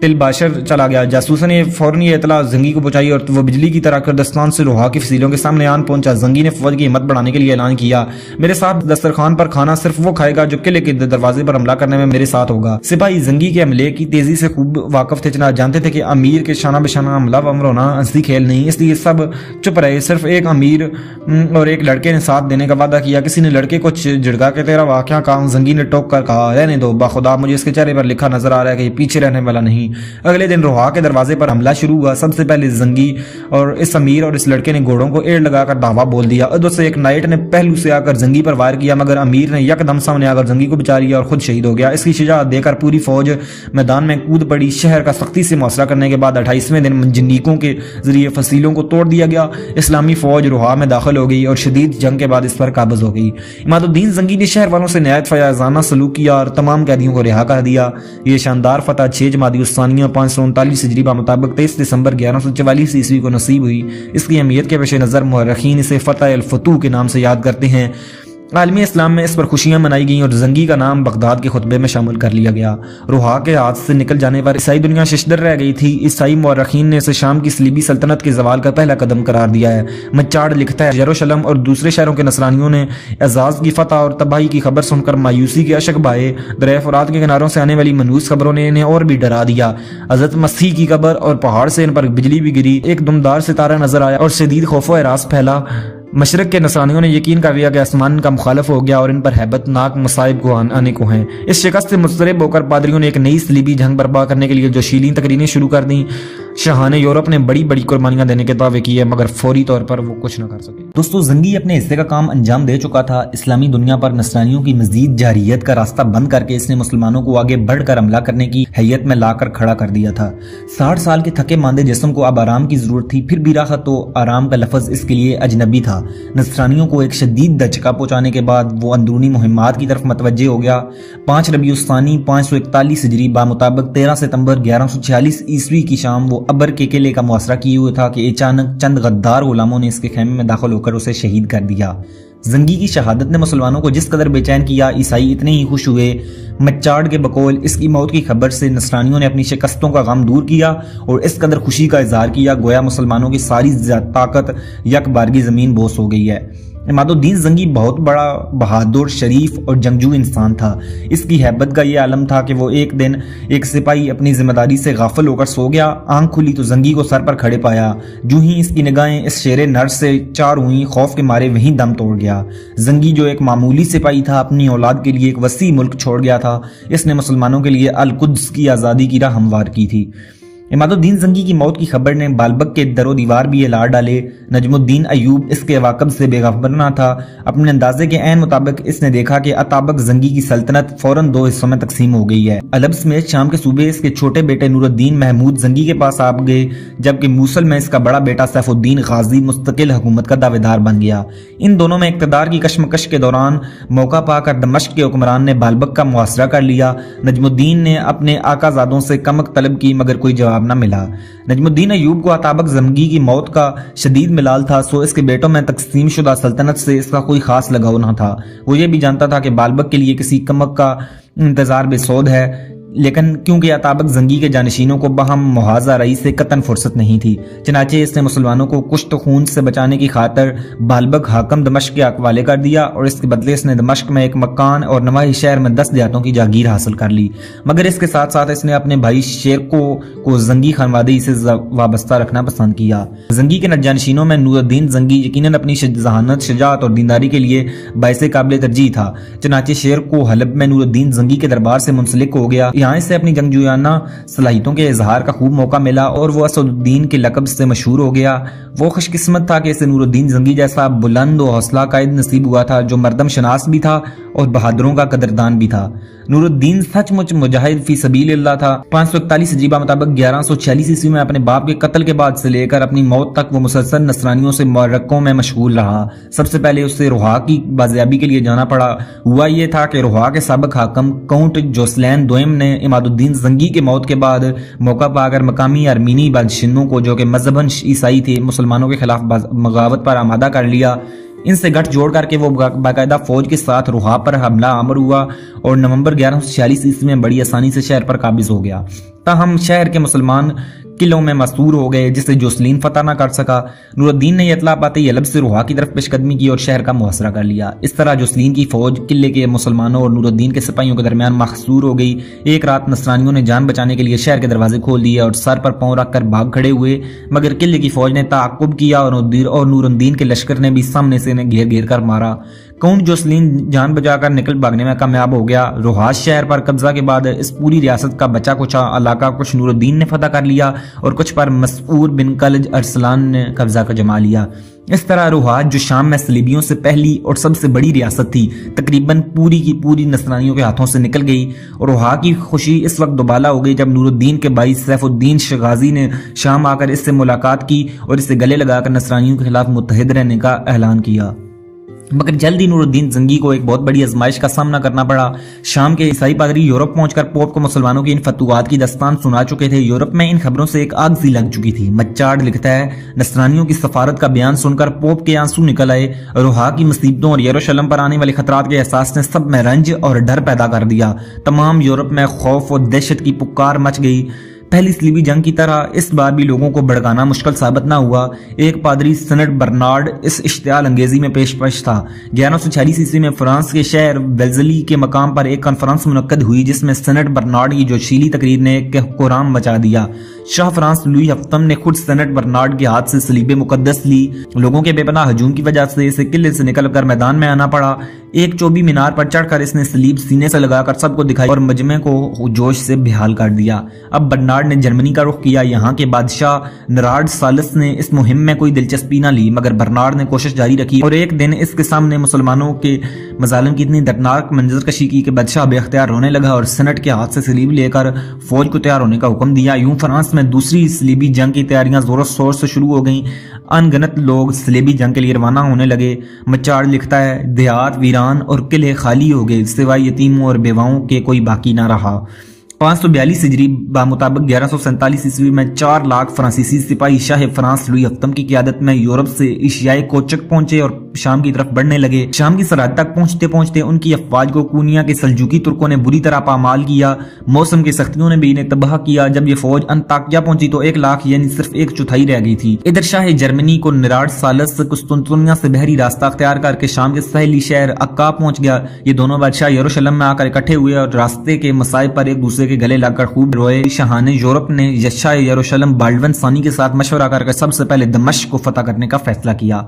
[SPEAKER 1] تل باشر چلا گیا۔ جاسوسوں نے فوراً یہ اطلاع زنگی کو پہنچائی اور وہ بجلی کی طرح کردستان سے روحا کی فصیلوں کے سامنے آن پہنچا۔ زنگی نے فوج کی ہمت بڑھانے کے لیے اعلان کیا، میرے ساتھ دسترخوان پر کھانا صرف وہ کھائے گا جو قلعے کے دروازے پر حملہ کرنے میں میرے ساتھ ہوگا۔ سپاہی زنگی کے حملے کی تیزی سے خوب واقف تھے، چنانچہ جانتے تھے کہ امیر کے شانہ بشانہ حملہ آور ہونا ہنسی کھیل نہیں، اس لیے سب چپ رہے۔ صرف ایک امیر اور ایک لڑکے نے ساتھ دینے کا وعدہ کیا۔ کسی نے لڑکے کو جھڑکا کے تیرا واقعہ کہا، زنگی نے ٹوک کر کہا رہنے دو، باخدا مجھے اس کے چہرے پر لکھا نظر آ رہا ہے کہ یہ پیچھے رہنے والا نہیں۔ اگلے دن روحا کے دروازے پر حملہ شروع ہوا۔ سب سے پہلے زنگی اور اس امیر اور اس لڑکے نے گھوڑوں کو ایڑ لگا کر دھاوا بول دیا۔ ادھر سے ایک نائٹ نے پہلو سے آ کر زنگی پر وائر کیا، مگر امیر نے یکدم سامنے آ کر زنگی کو بچا لیا اور خود شہید ہو گیا۔ اس کی شجاعت دیکھ کر پوری فوج میدان میں کود پڑی۔ شہر کا سختی سے محاصرہ کرنے کے بعد 28ویں دن منجنیقوں کے ذریعے فصیلوں کو توڑ دیا گیا۔ اسلامی فوج روحا میں داخل ہو گئی اور شدید جنگ کے بعد اس پر قابض ہو گئی۔ عماد الدین زنگی نے شہر والوں سے نہایت فیاضانہ سلوک کیا اور تمام قیدیوں کو رہا کر دیا۔ یہ شاندار فتح 6 جمادی الثانیہ 539 ہجری مطابق 23 دسمبر 1144 عیسوی کو نصیب ہوئی۔ اس کی اہمیت کے پیش نظر مورخین اسے فتح الفتوح کے نام سے یاد کرتے ہیں۔ عالمی اسلام میں اس پر خوشیاں منائی گئیں اور زنگی کا نام بغداد کے خطبے میں شامل کر لیا گیا۔ روحا کے ہاتھ سے نکل جانے پر عیسائی دنیا ششدر رہ گئی تھی۔ عیسائی مورخین نے اسے شام کی صلیبی سلطنت کے زوال کا پہلا قدم قرار دیا ہے۔ مچاڑ لکھتا ہے یروشلم اور دوسرے شہروں کے نصرانیوں نے اعزاز کی فتح اور تباہی کی خبر سن کر مایوسی کے اشک بہائے۔ دریائے فرات کے کناروں سے آنے والی منحوس خبروں نے انہیں اور بھی ڈرا دیا۔ حضرت مسیح کی قبر اور پہاڑ سے ان پر بجلی بھی گری، ایک دمدار ستارہ نظر آیا اور شدید خوف و ہراس پھیلا۔ مشرق کے نصرانیوں نے یقین کر لیا کہ آسمان کا مخالف ہو گیا اور ان پر ہیبت ناک مصائب کو آنے کو ہیں۔ اس شکست سے مضطرب ہو کر پادریوں نے ایک نئی صلیبی جنگ برپا کرنے کے لیے جوشیلی تقریریں شروع کر دیں۔ شاہان یورپ نے بڑی بڑی قربانیاں دینے کے دعوے کیے، مگر فوری طور پر وہ کچھ نہ کر سکے۔ دوستو زنگی اپنے حصے کا کام انجام دے چکا تھا۔ اسلامی دنیا پر نصرانیوں کی مزید جارحیت کا راستہ بند کر کے اس نے مسلمانوں کو آگے بڑھ کر حملہ کرنے کی حیت میں لا کر کھڑا کر دیا تھا۔ 60 سال کے تھکے ماندے جسم کو اب آرام کی ضرورت تھی، پھر بھی راحت و آرام کا لفظ اس کے لیے اجنبی تھا۔ نصرانیوں کو ایک شدید دھچکا پہنچانے کے بعد وہ اندرونی مہمات کی طرف متوجہ ہو گیا۔ 5 ربیع الثانی 541 ہجری بمطابق 13 ستمبر 1146 عیسوی کی شام وہ ابر کے قلعے کا محاصرہ کیے ہوئے تھا کہ اچانک چند غدار غلاموں نے اس کے خیمے میں داخل ہو کر اسے شہید کر دیا۔ زنگی کی شہادت نے مسلمانوں کو جس قدر بے چین کیا، عیسائی اتنے ہی خوش ہوئے۔ مچاڑ کے بقول اس کی موت کی خبر سے نصرانیوں نے اپنی شکستوں کا غم دور کیا اور اس قدر خوشی کا اظہار کیا گویا مسلمانوں کی ساری طاقت یک بارگی زمین بوس ہو گئی ہے۔ عماد الدین زنگی بہت بڑا بہادر، شریف اور جنگجو انسان تھا۔ اس کی ہیبت کا یہ عالم تھا کہ وہ ایک دن ایک سپاہی اپنی ذمہ داری سے غافل ہو کر سو گیا۔ آنکھ کھلی تو زنگی کو سر پر کھڑے پایا۔ جو ہی اس کی نگاہیں اس شیر نر سے چار ہوئیں، خوف کے مارے وہیں دم توڑ گیا۔ زنگی جو ایک معمولی سپاہی تھا، اپنی اولاد کے لیے ایک وسیع ملک چھوڑ گیا تھا۔ اس نے مسلمانوں کے لیے القدس کی آزادی کی راہ ہموار کی تھی۔ عماد الدین زنگی کی موت کی خبر نے بالبک کے در و دیوار بھی ہلا ڈالے۔ نجم الدین ایوب اس کے عواقب سے بے خبر نہ تھا۔ اپنے اندازے کے عین مطابق اس نے دیکھا کہ اتابک زنگی کی سلطنت فوراً 2 حصوں میں تقسیم ہو گئی ہے۔ علب سمیت شام کے صوبے اس کے چھوٹے بیٹے نور الدین محمود زنگی کے پاس آ گئے، جبکہ موصل میں اس کا بڑا بیٹا سیف الدین غازی مستقل حکومت کا دعوے دار بن گیا۔ ان دونوں میں اقتدار کی کشمکش کے دوران موقع پا کر دمشق کے حکمران نے بالبک کا محاصرہ کر لیا۔ نجم الدین نے اپنے آقا زادوں سے کمک طلب کی، مگر کوئی جواب نہ ملا۔ نجم الدین ایوب کو اتابک زنگی کی موت کا شدید ملال تھا، سو اس کے بیٹوں میں تقسیم شدہ سلطنت سے اس کا کوئی خاص لگاؤ نہ تھا۔ وہ یہ بھی جانتا تھا کہ بالبک کے لیے کسی کمک کا انتظار بے سود ہے، لیکن کیونکہ اتابک زنگی کے جانشینوں کو باہم محاذہ رئی سے قطعاً فرصت نہیں تھی، چنانچہ اس نے مسلمانوں کو کشت خون سے بچانے کی خاطر بالبک حاکم دمشق کے حوالے کر دیا اور اس کے بدلے اس نے دمشق میں ایک مکان اور نواحی شہر میں 10 دیہاتوں کی جاگیر حاصل کر لی۔ مگر اس کے ساتھ ساتھ اس نے اپنے بھائی شیرکو کو زنگی خانوادگی سے وابستہ رکھنا پسند کیا۔ زنگی کے جانشینوں میں نور الدین زنگی یقیناً اپنی ذہانت، شجاعت اور دینداری کے لیے باعث قابل ترجیح تھا، چنانچہ شیرکو حلب میں نور الدین زنگی کے دربار سے منسلک ہو گیا۔ یہاں سے اپنی جنگجویانہ صلاحیتوں کے اظہار کا خوب موقع ملا اور وہ اسد الدین کے لقب سے مشہور ہو گیا۔ وہ خوش قسمت تھا کہ اسے نور الدین زنگی جیسا بلند و حوصلہ قائد نصیب ہوا تھا، جو مردم شناس بھی تھا اور بہادروں کا قدردان بھی تھا۔ نور الدین سچ مچ مجاہد فی سبیل اللہ تھا۔ 541 ہجری مطابق 1146 عیسوی میں اپنے باپ کے قتل کے بعد سے لے کر اپنی موت تک وہ مسلسل نصرانیوں سے معرکوں میں مشغول رہا۔ سب سے پہلے اسے روحا کی بازیابی کے لیے جانا پڑا۔ ہوا یہ تھا کہ روحا کے سابق حاکم کاؤنٹ جوسلین دوئم نے عماد الدین زنگی کے موت کے بعد موقع پا کر مقامی ارمینی بادشاہوں کو، جو کہ مذہباً عیسائی تھے، مسلمانوں کے خلاف بغاوت پر آمادہ کر لیا۔ ان سے گٹھ جوڑ کر کے وہ باقاعدہ فوج کے ساتھ روحا پر حملہ آور ہوا اور نومبر 1146 عیسوی میں بڑی آسانی سے شہر پر قابض ہو گیا۔ تاہم شہر کے مسلمان قلعوں میں مستور ہو گئے جسے جوسلین فتح نہ کر سکا۔ نور الدین نے یہ اطلاع پاتے ہی حلب سے روحا کی طرف پیش قدمی کی اور شہر کا محاصرہ کر لیا۔ اس طرح جوسلین کی فوج قلعے کے مسلمانوں اور نور الدین کے سپاہیوں کے درمیان محصور ہو گئی۔ ایک رات نصرانیوں نے جان بچانے کے لیے شہر کے دروازے کھول دیے اور سر پر پاؤں رکھ کر بھاگ کھڑے ہوئے، مگر قلعے کی فوج نے تعاقب کیا اور نور الدین کے لشکر نے بھی سامنے سے انہیں گھیر گھیر کر مارا۔ کاؤنٹ جوسلین جان بچا کر نکل بھاگنے میں کامیاب ہو گیا۔ روحاس شہر پر قبضہ کے بعد اس پوری ریاست کا بچا کچا علاقہ کچھ نور الدین نے فتح کر لیا اور کچھ پر مسعود بن کلج ارسلان نے قبضہ جما لیا۔ اس طرح روحاس جو شام میں صلیبیوں سے پہلی اور سب سے بڑی ریاست تھی، تقریباً پوری کی پوری نصرانیوں کے ہاتھوں سے نکل گئی۔ اور روحا کی خوشی اس وقت دوبالا ہو گئی جب نور الدین کے بھائی سیف الدین شغازی نے شام آ کر اس سے ملاقات کی اور اسے گلے لگا کر نصرانیوں کے خلاف متحد رہنے کا اعلان کیا۔ مگر جلد ہی نور الدین زنگی کو ایک بہت بڑی آزمائش کا سامنا کرنا پڑا۔ شام کے عیسائی پادری یورپ پہنچ کر پوپ کو مسلمانوں کی ان فتوحات کی داستان سنا چکے تھے۔ یورپ میں ان خبروں سے ایک آگ سی لگ چکی تھی۔ مچارڈ لکھتا ہے، نصرانیوں کی سفارت کا بیان سن کر پوپ کے آنسو نکل آئے۔ روحا کی مصیبتوں اور یروشلم پر آنے والے خطرات کے احساس نے سب میں رنج اور ڈر پیدا کر دیا۔ تمام یورپ میں خوف اور دہشت کی پکار مچ گئی۔ پہلی صلیبی جنگ کی طرح اس بار بھی لوگوں کو بھڑکانا مشکل ثابت نہ ہوا۔ ایک پادری سنٹ برنارڈ اس اشتعال انگیزی میں پیش تھا۔ 1146 عیسوی میں فرانس کے شہر ویلزلی کے مقام پر ایک کانفرنس منعقد ہوئی جس میں سنٹ برنارڈ کی جوشیلی تقریر نے کوہرام مچا دیا۔ شاہ فرانس لوئی ہفتم نے خود سنٹ برنارڈ کے ہاتھ سے صلیب مقدس لی۔ لوگوں کے بے پناہ ہجوم کی وجہ سے اسے قلعے سے نکل کر میدان میں آنا پڑا۔ ایک چوبی مینار پر چڑھ کر اس نے صلیب سینے سے لگا کر سب کو دکھائی اور مجمع کو جوش سے بحال کر دیا۔ اب برنارڈ نے جرمنی کا رخ کیا۔ یہاں کے بادشاہ نراڈ ثالث نے اس مہم میں کوئی دلچسپی نہ لی، مگر برنارڈ نے کوشش جاری رکھی اور ایک دن اس کے سامنے مسلمانوں کے مظالم کی اتنی دردناک منظر کشی کی کہ بادشاہ بے اختیار رونے لگا اور سنٹ کے ہاتھ سے صلیب لے کر فوج کو تیار ہونے کا حکم دیا۔ یوں فرانس میں دوسری صلیبی جنگ کی تیاریاں زور و شور سے شروع ہو گئیں۔ ان گنت لوگ صلیبی جنگ کے لیے روانہ ہونے لگے۔ مچارڈ لکھتا ہے، دیہات ویران اور قلعے خالی ہو گئے، سوائے یتیموں اور بیواؤں کے کوئی باقی نہ رہا۔ 542 ہجری بمطابق 1147 عیسوی میں 4 لاکھ فرانسیسی سپاہی شاہ فرانس لوئی ہفتم کی قیادت میں یورپ سے ایشیائے کوچک پہنچے اور شام کی طرف بڑھنے لگے۔ شام کی سرحد تک پہنچتے پہنچتے ان کی افواج کو کونیا کے سلجوکی ترکوں نے بری طرح پامال کیا۔ موسم کی سختیوں نے بھی انہیں تباہ کیا۔ جب یہ فوج انطاکیہ پہنچی تو 1 لاکھ یعنی صرف 1/4 رہ گئی تھی۔ ادھر شاہ جرمنی کو نراڈ ثالث قسطنطنیہ سے بحری راستہ اختیار کر کے شام کے ساحلی شہر عکا پہنچ گیا۔ یہ دونوں بادشاہ یروشلم میں آ کر اکٹھے ہوئے اور راستے کے مصائب پر ایک دوسرے کے گلے لگ کر خوب روئے۔ شاہان یورپ نے یشاہ یروشلم بالڈون ثانی کے ساتھ مشورہ کر کے سب سے پہلے دمشق کو فتح کرنے کا فیصلہ کیا۔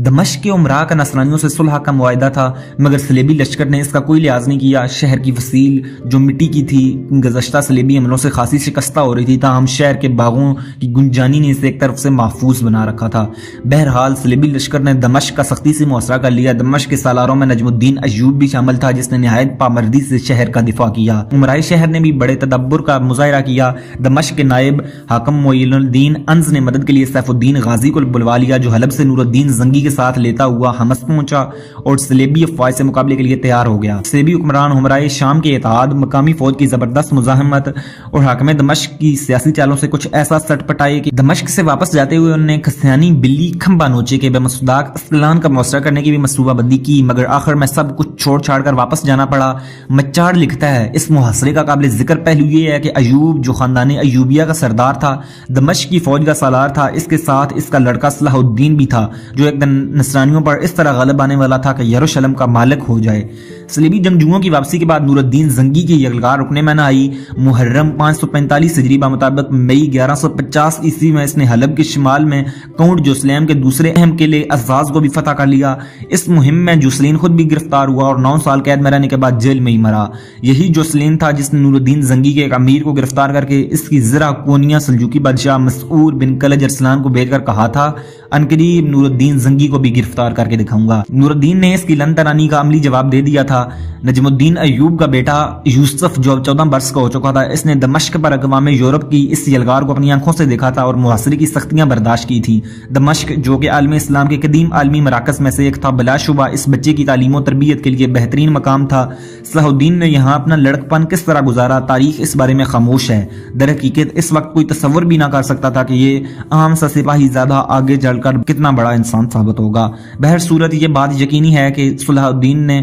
[SPEAKER 1] دمشق کے عمراء کا نصرانیوں سے صلح کا معاہدہ تھا، مگر صلیبی لشکر نے اس کا کوئی لحاظ نہیں کیا۔ شہر کی فصیل جو مٹی کی تھی گزشتہ صلیبی حملوں سے خاصی شکستہ ہو رہی تھی، تاہم شہر کے باغوں کی گنجانی نے اسے ایک طرف سے محفوظ بنا رکھا تھا۔ بہرحال صلیبی لشکر نے دمشق کا سختی سے محاصرہ کر لیا۔ دمشق کے سالاروں میں نجم الدین ایوب بھی شامل تھا جس نے نہایت پامردی سے شہر کا دفاع کیا۔ عمرائے شہر نے بھی بڑے تدبر کا مظاہرہ کیا۔ دمشق کے نائب حاکم معین الدین انز نے مدد کے لیے سیف الدین غازی کو بلوا لیا جو حلب سے نور الدین زنگی کے ساتھ لیتا ہوا حمص پہنچا اور صلیبی افواج سے مقابلے کے لیے تیار ہو گیا۔ صلیبی حکمران ہمرائے شام کے اتحاد، مقامی فوج کی زبردست مزاحمت اور حاکم دمشق کی سیاسی چالوں سے کچھ ایسا سٹ پٹائے کہ دمشق سے واپس جاتے ہوئے انہوں نے کھسیانی بلی کھمبا نوچے کے بے مصداق اسقلان کا محاصرہ کرنے کی بھی منصوبہ بندی کی، مگر آخر میں سب کچھ چھوڑ چھاڑ کر واپس جانا پڑا۔ مچارڈ لکھتا ہے، اس محاصرے کا قابل ذکر پہلو یہ ہے کہ ایوب جو خاندان ایوبیہ کا سردار تھا دمشق کی فوج کا سالار تھا، اس کے ساتھ اس کا لڑکا صلاح الدین بھی تھا جو ایک دن نصرانیوں پر اس طرح غالب آنے والا تھا کہ یروشلم کا مالک ہو جائے۔ صلیبی جنگجوؤں کی واپسی کے بعد نور الدین زنگی کی یلغار رکنے میں نہ آئی۔ محرم 545 ہجری بمطابق مئی 1150 عیسوی میں اس نے حلب کے شمال میں کاؤنٹ جوسلیم کے دوسرے اہم قلعے عزاز کو بھی فتح کر لیا۔ اس مہم میں جوسلین خود بھی گرفتار ہوا اور 9 سال قید میں رہنے کے بعد جیل میں ہی مرا۔ یہی جوسلین تھا جس نے نور الدین زنگی کے ایک امیر کو گرفتار کر کے اس کی زرہ کونیا سلجوکی بادشاہ مسعود بن کلج ارسلان کو بھیج کر کہا تھا عنقریب نور الدین زنگی کو بھی گرفتار کر کے دکھاؤں گا۔ نور الدین نے اس کی لن ترانی کا عملی جواب دے دیا تھا۔ نجم الدین ایوب کا بیٹا یوسف جو 14 برس کا ہو چکا تھا، اس نے دمشق پر اقوام یورپ کی اس یلغار کو اپنی آنکھوں سے دیکھا تھا اور محاصرے کی سختیاں برداشت کی تھی۔ دمشق جو کہ عالم اسلام کے قدیم عالمی مراکز میں سے ایک تھا، بلا شبہ اس بچے کی تعلیم و تربیت کے لیے بہترین مقام تھا۔ صلاح الدین نے یہاں اپنا لڑکپن کس طرح گزارا، تاریخ اس بارے میں خاموش ہے۔ در حقیقت اس وقت کوئی تصور بھی نہ کر سکتا تھا کہ یہ عام سا سپاہی زیادہ آگے چل کر کتنا بڑا انسان ثابت ہوگا۔ بہر صورت یہ بات یقینی ہے کہ صلاح الدین نے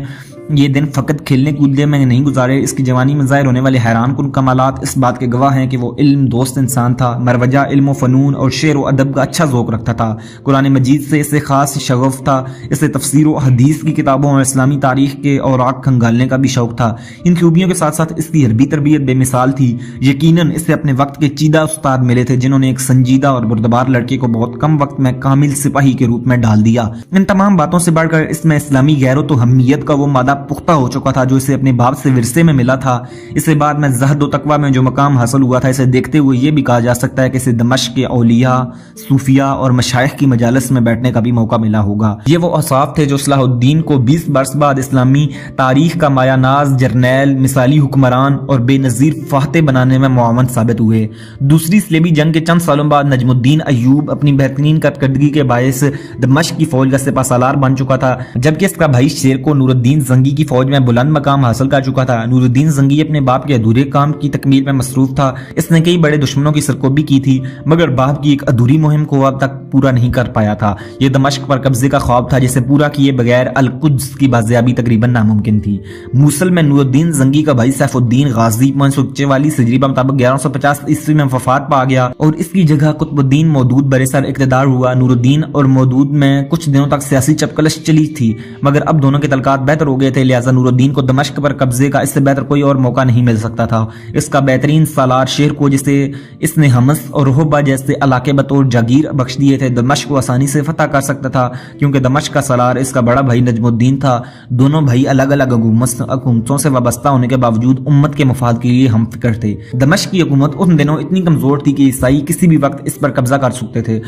[SPEAKER 1] یہ دن فقط کھیلنے کودنے میں نہیں گزارے، اس کی جوانی میں ظاہر ہونے والے حیران کن کمالات اس بات کے گواہ ہیں کہ وہ علم دوست انسان تھا، مروجہ علم و فنون اور شعر و ادب کا اچھا ذوق رکھتا تھا۔ قرآن مجید سے اسے خاص شغف تھا، اسے تفسیر و حدیث کی کتابوں اور اسلامی تاریخ کے اوراق کھنگالنے کا بھی شوق تھا۔ ان خوبیوں کے ساتھ ساتھ اس کی عربی تربیت بے مثال تھی۔ یقیناً اسے اپنے وقت کے چیدہ استاد ملے تھے جنہوں نے ایک سنجیدہ اور بردبار لڑکے کو بہت کم وقت میں کامل سپاہی کے روپ میں ڈال دیا۔ ان تمام باتوں سے بڑھ کر اس میں اسلامی غیرت و حمیت کا وہ مادہ پختہ ہو چکا تھا جو اسے اپنے باپ سے ورثے میں ملا تھا۔ اسے بعد میں زہد و تقویٰ میں جو مقام حاصل ہوا تھا، اسے دیکھتے ہوئے یہ بھی کہا جا سکتا ہے کہ اسے دمشق کے اولیاء، صوفیاء اور مشائخ کی مجالس میں بیٹھنے کا بھی موقع ملا ہوگا۔ یہ وہ اوصاف تھے جو صلاح الدین کو 20 برس بعد اسلامی تاریخ کا مایہ ناز جرنیل، مثالی حکمران اور بے نظیر فاتح بنانے میں معاون ثابت ہوئے۔ دوسری صلیبی جنگ کے چند سالوں بعد نجم الدین ایوب اپنی بہترین کارکردگی کے باعث دمشق کی فوج کا سپہ سالار بن چکا تھا، جبکہ اس کا بھائی شیر کو نور الدین زنگی کی فوج میں بلند مقام حاصل کر چکا تھا۔ نور الدین زنگی اپنے باپ کے ادھورے کام کی تکمیل میں مصروف تھا۔ اس نے کئی بڑے دشمنوں کی سرکوبی کی تھی مگر باپ کی ایک ادھوری مہم کو اب تک پورا نہیں کر پایا تھا۔ یہ دمشق پر قبضے کا خواب تھا جسے پورا کیے بغیر القدس کی بازیابی تقریباً ناممکن تھی۔ موصل میں نور الدین زنگی کا بھائی سیف الدین غازی 544 ہجری مطابق 1150 عیسوی میں وفات پا گیا اور اس کی جگہ قطب الدین مودود برسر اقتدار ہوا۔ نور الدین اور مودود میں کچھ دنوں تک سیاسی چپکلش چلی تھی مگر اب دونوں کے تعلقات بہتر ہو گئے تھے، لہذا نور الدین کو دمشق پر قبضے کا اس سے بہتر کوئی اور موقع نہیں مل سکتا تھا۔ اس کا بہترین سالار شیر کو جسے اس نے حمص اور رہبہ جیسے علاقے بطور جاگیر بخش دیے تھے، دمشق کو آسانی سے فتح کر سکتا تھا کیونکہ دمشق کا سالار اس کا بڑا بھائی نجم الدین تھا۔ دونوں بھائی الگ الگ حکومتوں سے وابستہ ہونے کے باوجود امت کے مفاد کے لیے ہم فکر تھے۔ دمشق کی حکومت ان دنوں اتنی کمزور تھی کہ عیسائی کسی بھی وقت اس پر قبضہ کر سکتے تھے۔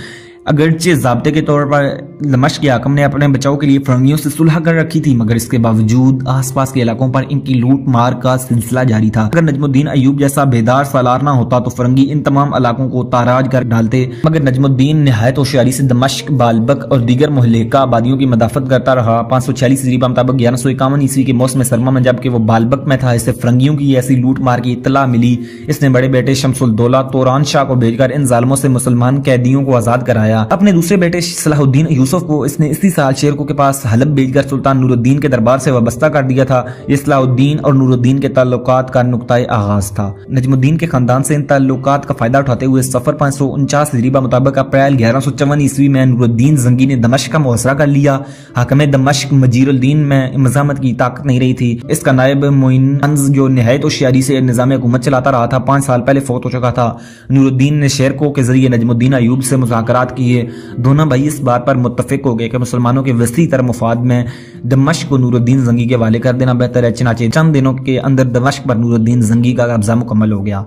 [SPEAKER 1] اگرچہ ضابطے کے طور پر دمشق کے حاکم نے اپنے بچاؤ کے لیے فرنگیوں سے صلح کر رکھی تھی مگر اس کے باوجود آس پاس کے علاقوں پر ان کی لوٹ مار کا سلسلہ جاری تھا۔ اگر نجم الدین ایوب جیسا بیدار سالار نہ ہوتا تو فرنگی ان تمام علاقوں کو تاراج کر ڈالتے، مگر نجم الدین نہایت ہوشیاری سے دمشق، بالبک اور دیگر مہلکہ آبادیوں کی مدافعت کرتا رہا۔ 546 ہجری مطابق 1151 عیسوی کے موسم سرما میں جبکہ وہ بالبک میں تھا، اسے فرنگیوں کی ایسی لوٹ مار کی اطلاع ملی۔ اس نے بڑے بیٹے شمس الدولہ توران شاہ کو بھیج کر ان ظالموں سے مسلمان قیدیوں کو آزاد کرایا۔ اپنے دوسرے بیٹے صلاح الدین یوسف کو اس نے اسی سال شیرکو کے پاس حلب بھیج کر سلطان نور الدین کے دربار سے وابستہ کر دیا تھا۔ یہ صلاح الدین اور نور الدین کے تعلقات کا نقطۂ آغاز تھا۔ نجم الدین کے خاندان سے ان تعلقات کا فائدہ اٹھاتے ہوئے سفر 549 ہجری مطابق اپریل 1154 عیسوی میں نور الدین زنگی نے دمشق کا محاصرہ کر لیا۔ حاکم دمشق مجیر الدین میں مزاحمت کی طاقت نہیں رہی تھی۔ اس کا نائب معین انز جو نہایت ہوشیاری سے نظام حکومت چلاتا رہا تھا 5 سال پہلے فوت ہو چکا تھا۔ نور الدین نے شیرکو کے ذریعے نجم الدین ایوب سے مذاکرات کیے۔ دونوں بھائی اس بات پر متفق ہو گئے کہ مسلمانوں کے وسیع تر مفاد میں دمشق کو نور الدین زنگی کے حوالے کر دینا بہتر ہے، چنانچہ چند دنوں کے اندر دمشق پر نور الدین زنگی کا قبضہ مکمل ہو گیا۔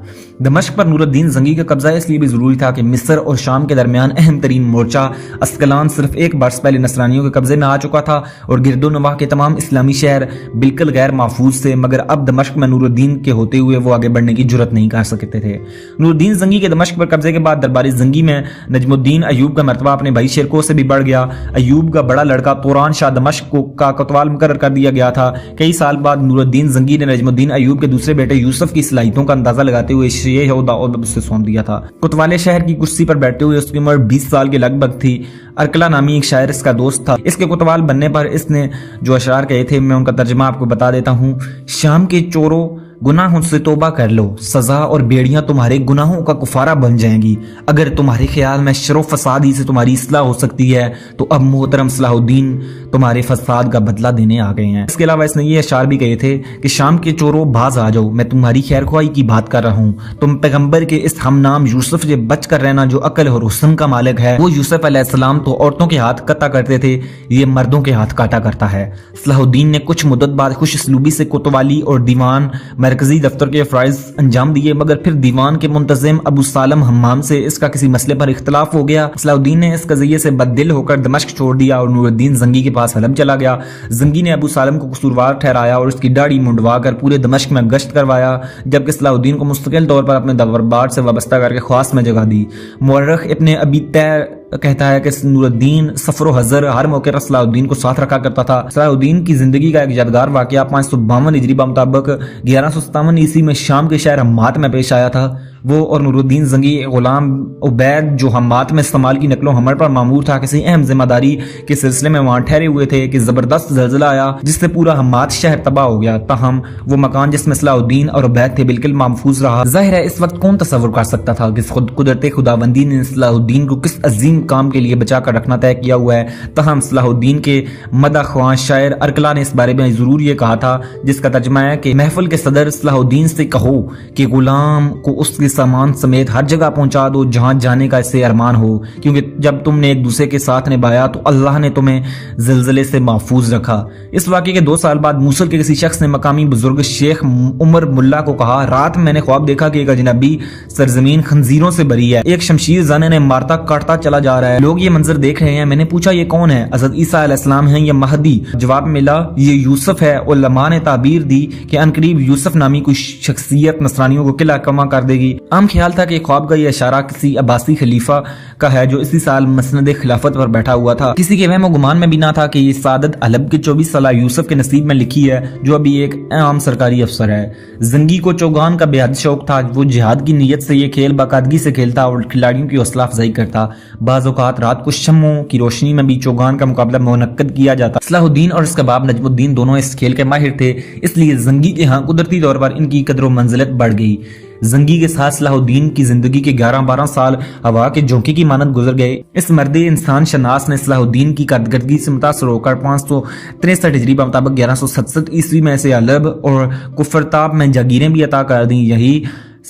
[SPEAKER 1] دمشق پر نور الدین زنگی کا قبضہ اس لیے بھی ضروری تھا کہ مصر اور شام کے درمیان اہم ترین مورچہ اسکلان صرف 1 برس پہلے نصرانیوں کے قبضے میں آ چکا تھا اور گرد و نواح کے تمام اسلامی شہر بالکل غیر محفوظ تھے، مگر اب دمشق میں نور الدین کے ہوتے ہوئے وہ آگے بڑھنے کی جرت نہیں کر سکتے تھے۔ نور الدین زنگی کے دمشق پر قبضے کے بعد دربار زنگی میں نجم الدین ایوب کا مرتبہ اپنے بھائی شیرکو سے بھی بڑھ گیا۔ ایوب کا بڑا لڑکا توران شاہ دمشق کا کوتوال مقرر کر دیا گیا تھا۔ کئی سال بعد نور الدین زنگی نے نجم الدین ایوب کے دوسرے بیٹے یوسف کی صلاحیتوں کا اندازہ لگاتے ہوئے یہ عہدہ سے سونپ دیا تھا۔ کوتوالے شہر کی کرسی پر بیٹھتے ہوئے اس کی عمر 20 سال کے لگ بھگ تھی۔ ارکلا نامی ایک شاعر اس کا دوست تھا۔ اس کے کوتوال بننے پر اس نے جو اشعار کہے تھے میں ان کا ترجمہ آپ کو بتا دیتا ہوں۔ شام کے چوروں گناہوں سے توبہ کر لو، سزا اور بیڑیاں تمہارے گناہوں کا کفارہ بن جائیں گی۔ اگر تمہارے خیال میں شر و فساد ہی سے تمہاری اصلاح ہو سکتی ہے تو اب محترم صلاح الدین تمہارے فساد کا بدلہ دینے آ گئے ہیں۔ اس کے علاوہ اس نے یہ اشعار بھی کہے تھے کہ شام کے چوروں باز آ جاؤ، میں تمہاری خیر خواہی کی بات کر رہا ہوں۔ تم پیغمبر کے اس ہم نام یوسف سے بچ کر رہنا جو عقل اور حسن کا مالک ہے۔ وہ یوسف علیہ السلام تو عورتوں کے ہاتھ قطع کرتے تھے، یہ مردوں کے ہاتھ کاٹا کرتا ہے۔ صلاح الدین نے کچھ مدت بعد خوش اسلوبی سے کوتوالی اور دیوان مرکزی دفتر کے فرائض انجام دیے، مگر پھر دیوان کے منتظم ابو سالم حمام سے اس کا کسی مسئلے پر اختلاف ہو گیا۔ صلاح الدین نے اس قضیے سے بددل ہو کر دمشق چھوڑ دیا اور نور الدین زنگی کے پاس حلب چلا گیا۔ زنگی نے ابو سالم کو قصوروار ٹھہرایا اور اس کی داڑھی منڈوا کر پورے دمشق میں گشت کروایا، جبکہ صلاح الدین کو مستقل طور پر اپنے دربار سے وابستہ کر کے خواص میں جگہ دی۔ مورخ ابن ابی تیر کہتا ہے کہ نور الدین سفر و حضر ہر موقع پر صلاح الدین کو ساتھ رکھا کرتا تھا۔ صلاح الدین کی زندگی کا ایک یادگار واقعہ 552 ہجری مطابق 1157 عیسوی میں شام کے شہر حمات میں پیش آیا تھا۔ وہ اور نور الدین زنگی غلام عبید جو حمات میں استعمال کی نقل و حمل پر مامور تھا کسی اہم ذمہ داری کے سلسلے میں وہاں ٹھہرے ہوئے تھے کہ زبردست زلزلہ آیا جس سے پورا حمات شہر تباہ ہو گیا۔ تاہم وہ مکان جس میں صلاح الدین اور عبید تھے بالکل محفوظ رہا۔ ظاہر ہے اس وقت کون تصور کر سکتا تھا کہ قدرت خداوندی نے صلاح الدین کو کس عظیم کام کے لیے بچا کر رکھنا طے کیا ہوا ہے۔ تاہم صلاح الدین کے مدح خواہ شاعر ارکلا نے اس بارے میں ضرور یہ کہا تھا، جس کا ترجمہ ہے کہ محفل کے صدر صلاح الدین سے کہو کہ غلام کو اس کے سامان سمیت ہر جگہ پہنچا دو جہاں جانے کا اسے ارمان ہو، کیونکہ جب تم نے ایک دوسرے کے ساتھ نبھایا تو اللہ نے تمہیں زلزلے سے محفوظ رکھا۔ اس واقعے کے 2 سال بعد موصل کے کسی شخص نے مقامی بزرگ شیخ عمر ملا کو کہا، رات میں نے خواب دیکھا کہ ایک اجنبی سرزمین خنزیروں سے بری ہے، ایک شمشیر زن نے مارتا کاٹتا چلا جا رہا ہے، لوگ یہ منظر دیکھ رہے ہیں۔ میں نے پوچھا یہ کون ہے؟ حضرت عیسیٰ علیہ السلام ہیں یا مہدی؟ جواب ملا یہ یوسف ہے۔ علماء نے تعبیر دی کہ عنقریب یوسف نامی کوئی شخصیت نصرانیوں کو قلعہ کما کر دے گی۔ عام خیال تھا کہ خواب کا یہ اشارہ کسی عباسی خلیفہ کا ہے جو اسی سال مسند خلافت پر بیٹھا ہوا تھا۔ کسی کے وہم و گمان میں بھی نہ تھا کہ یہ سعادت حلب کے 24 سالہ یوسف کے نصیب میں لکھی ہے جو ابھی ایک عام سرکاری افسر ہے۔ زنگی کو چوگان کا بے حد شوق تھا، وہ جہاد کی نیت سے یہ کھیل باقاعدگی سے کھیلتا اور کھلاڑیوں کی حوصلہ افزائی کرتا۔ بعض اوقات رات کو شمعوں کی روشنی میں بھی چوگان کا مقابلہ منعقد کیا جاتا۔ صلاح الدین اور اس کا باپ نجم الدین دونوں اس کھیل کے ماہر تھے، اس لیے زنگی کے ہاں قدرتی طور پر ان کی قدر و منزلت بڑھ گئی۔ زنگی کے ساتھ صلاح الدین کی زندگی کے 11-12 سال ہوا کے جھونکے کی مانند گزر گئے۔ اس مرد انسان شناس نے صلاح الدین کی کارکردگی سے متاثر ہو کر 563 ہجری کے مطابق 1167 عیسوی میں اسے حلب اور کفرتاب میں جاگیریں بھی عطا کر دیں۔ یہی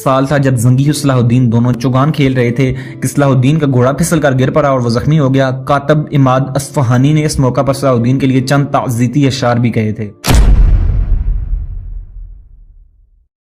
[SPEAKER 1] سال تھا جب زنگی اور صلاح الدین دونوں چوگان کھیل رہے تھے کہ صلاح الدین کا گھوڑا پھسل کر گر پڑا اور وہ زخمی ہو گیا۔ کاتب اماد اصفہانی نے اس موقع پر صلاح الدین کے لیے چند تعزیتی اشعار بھی کہے تھے۔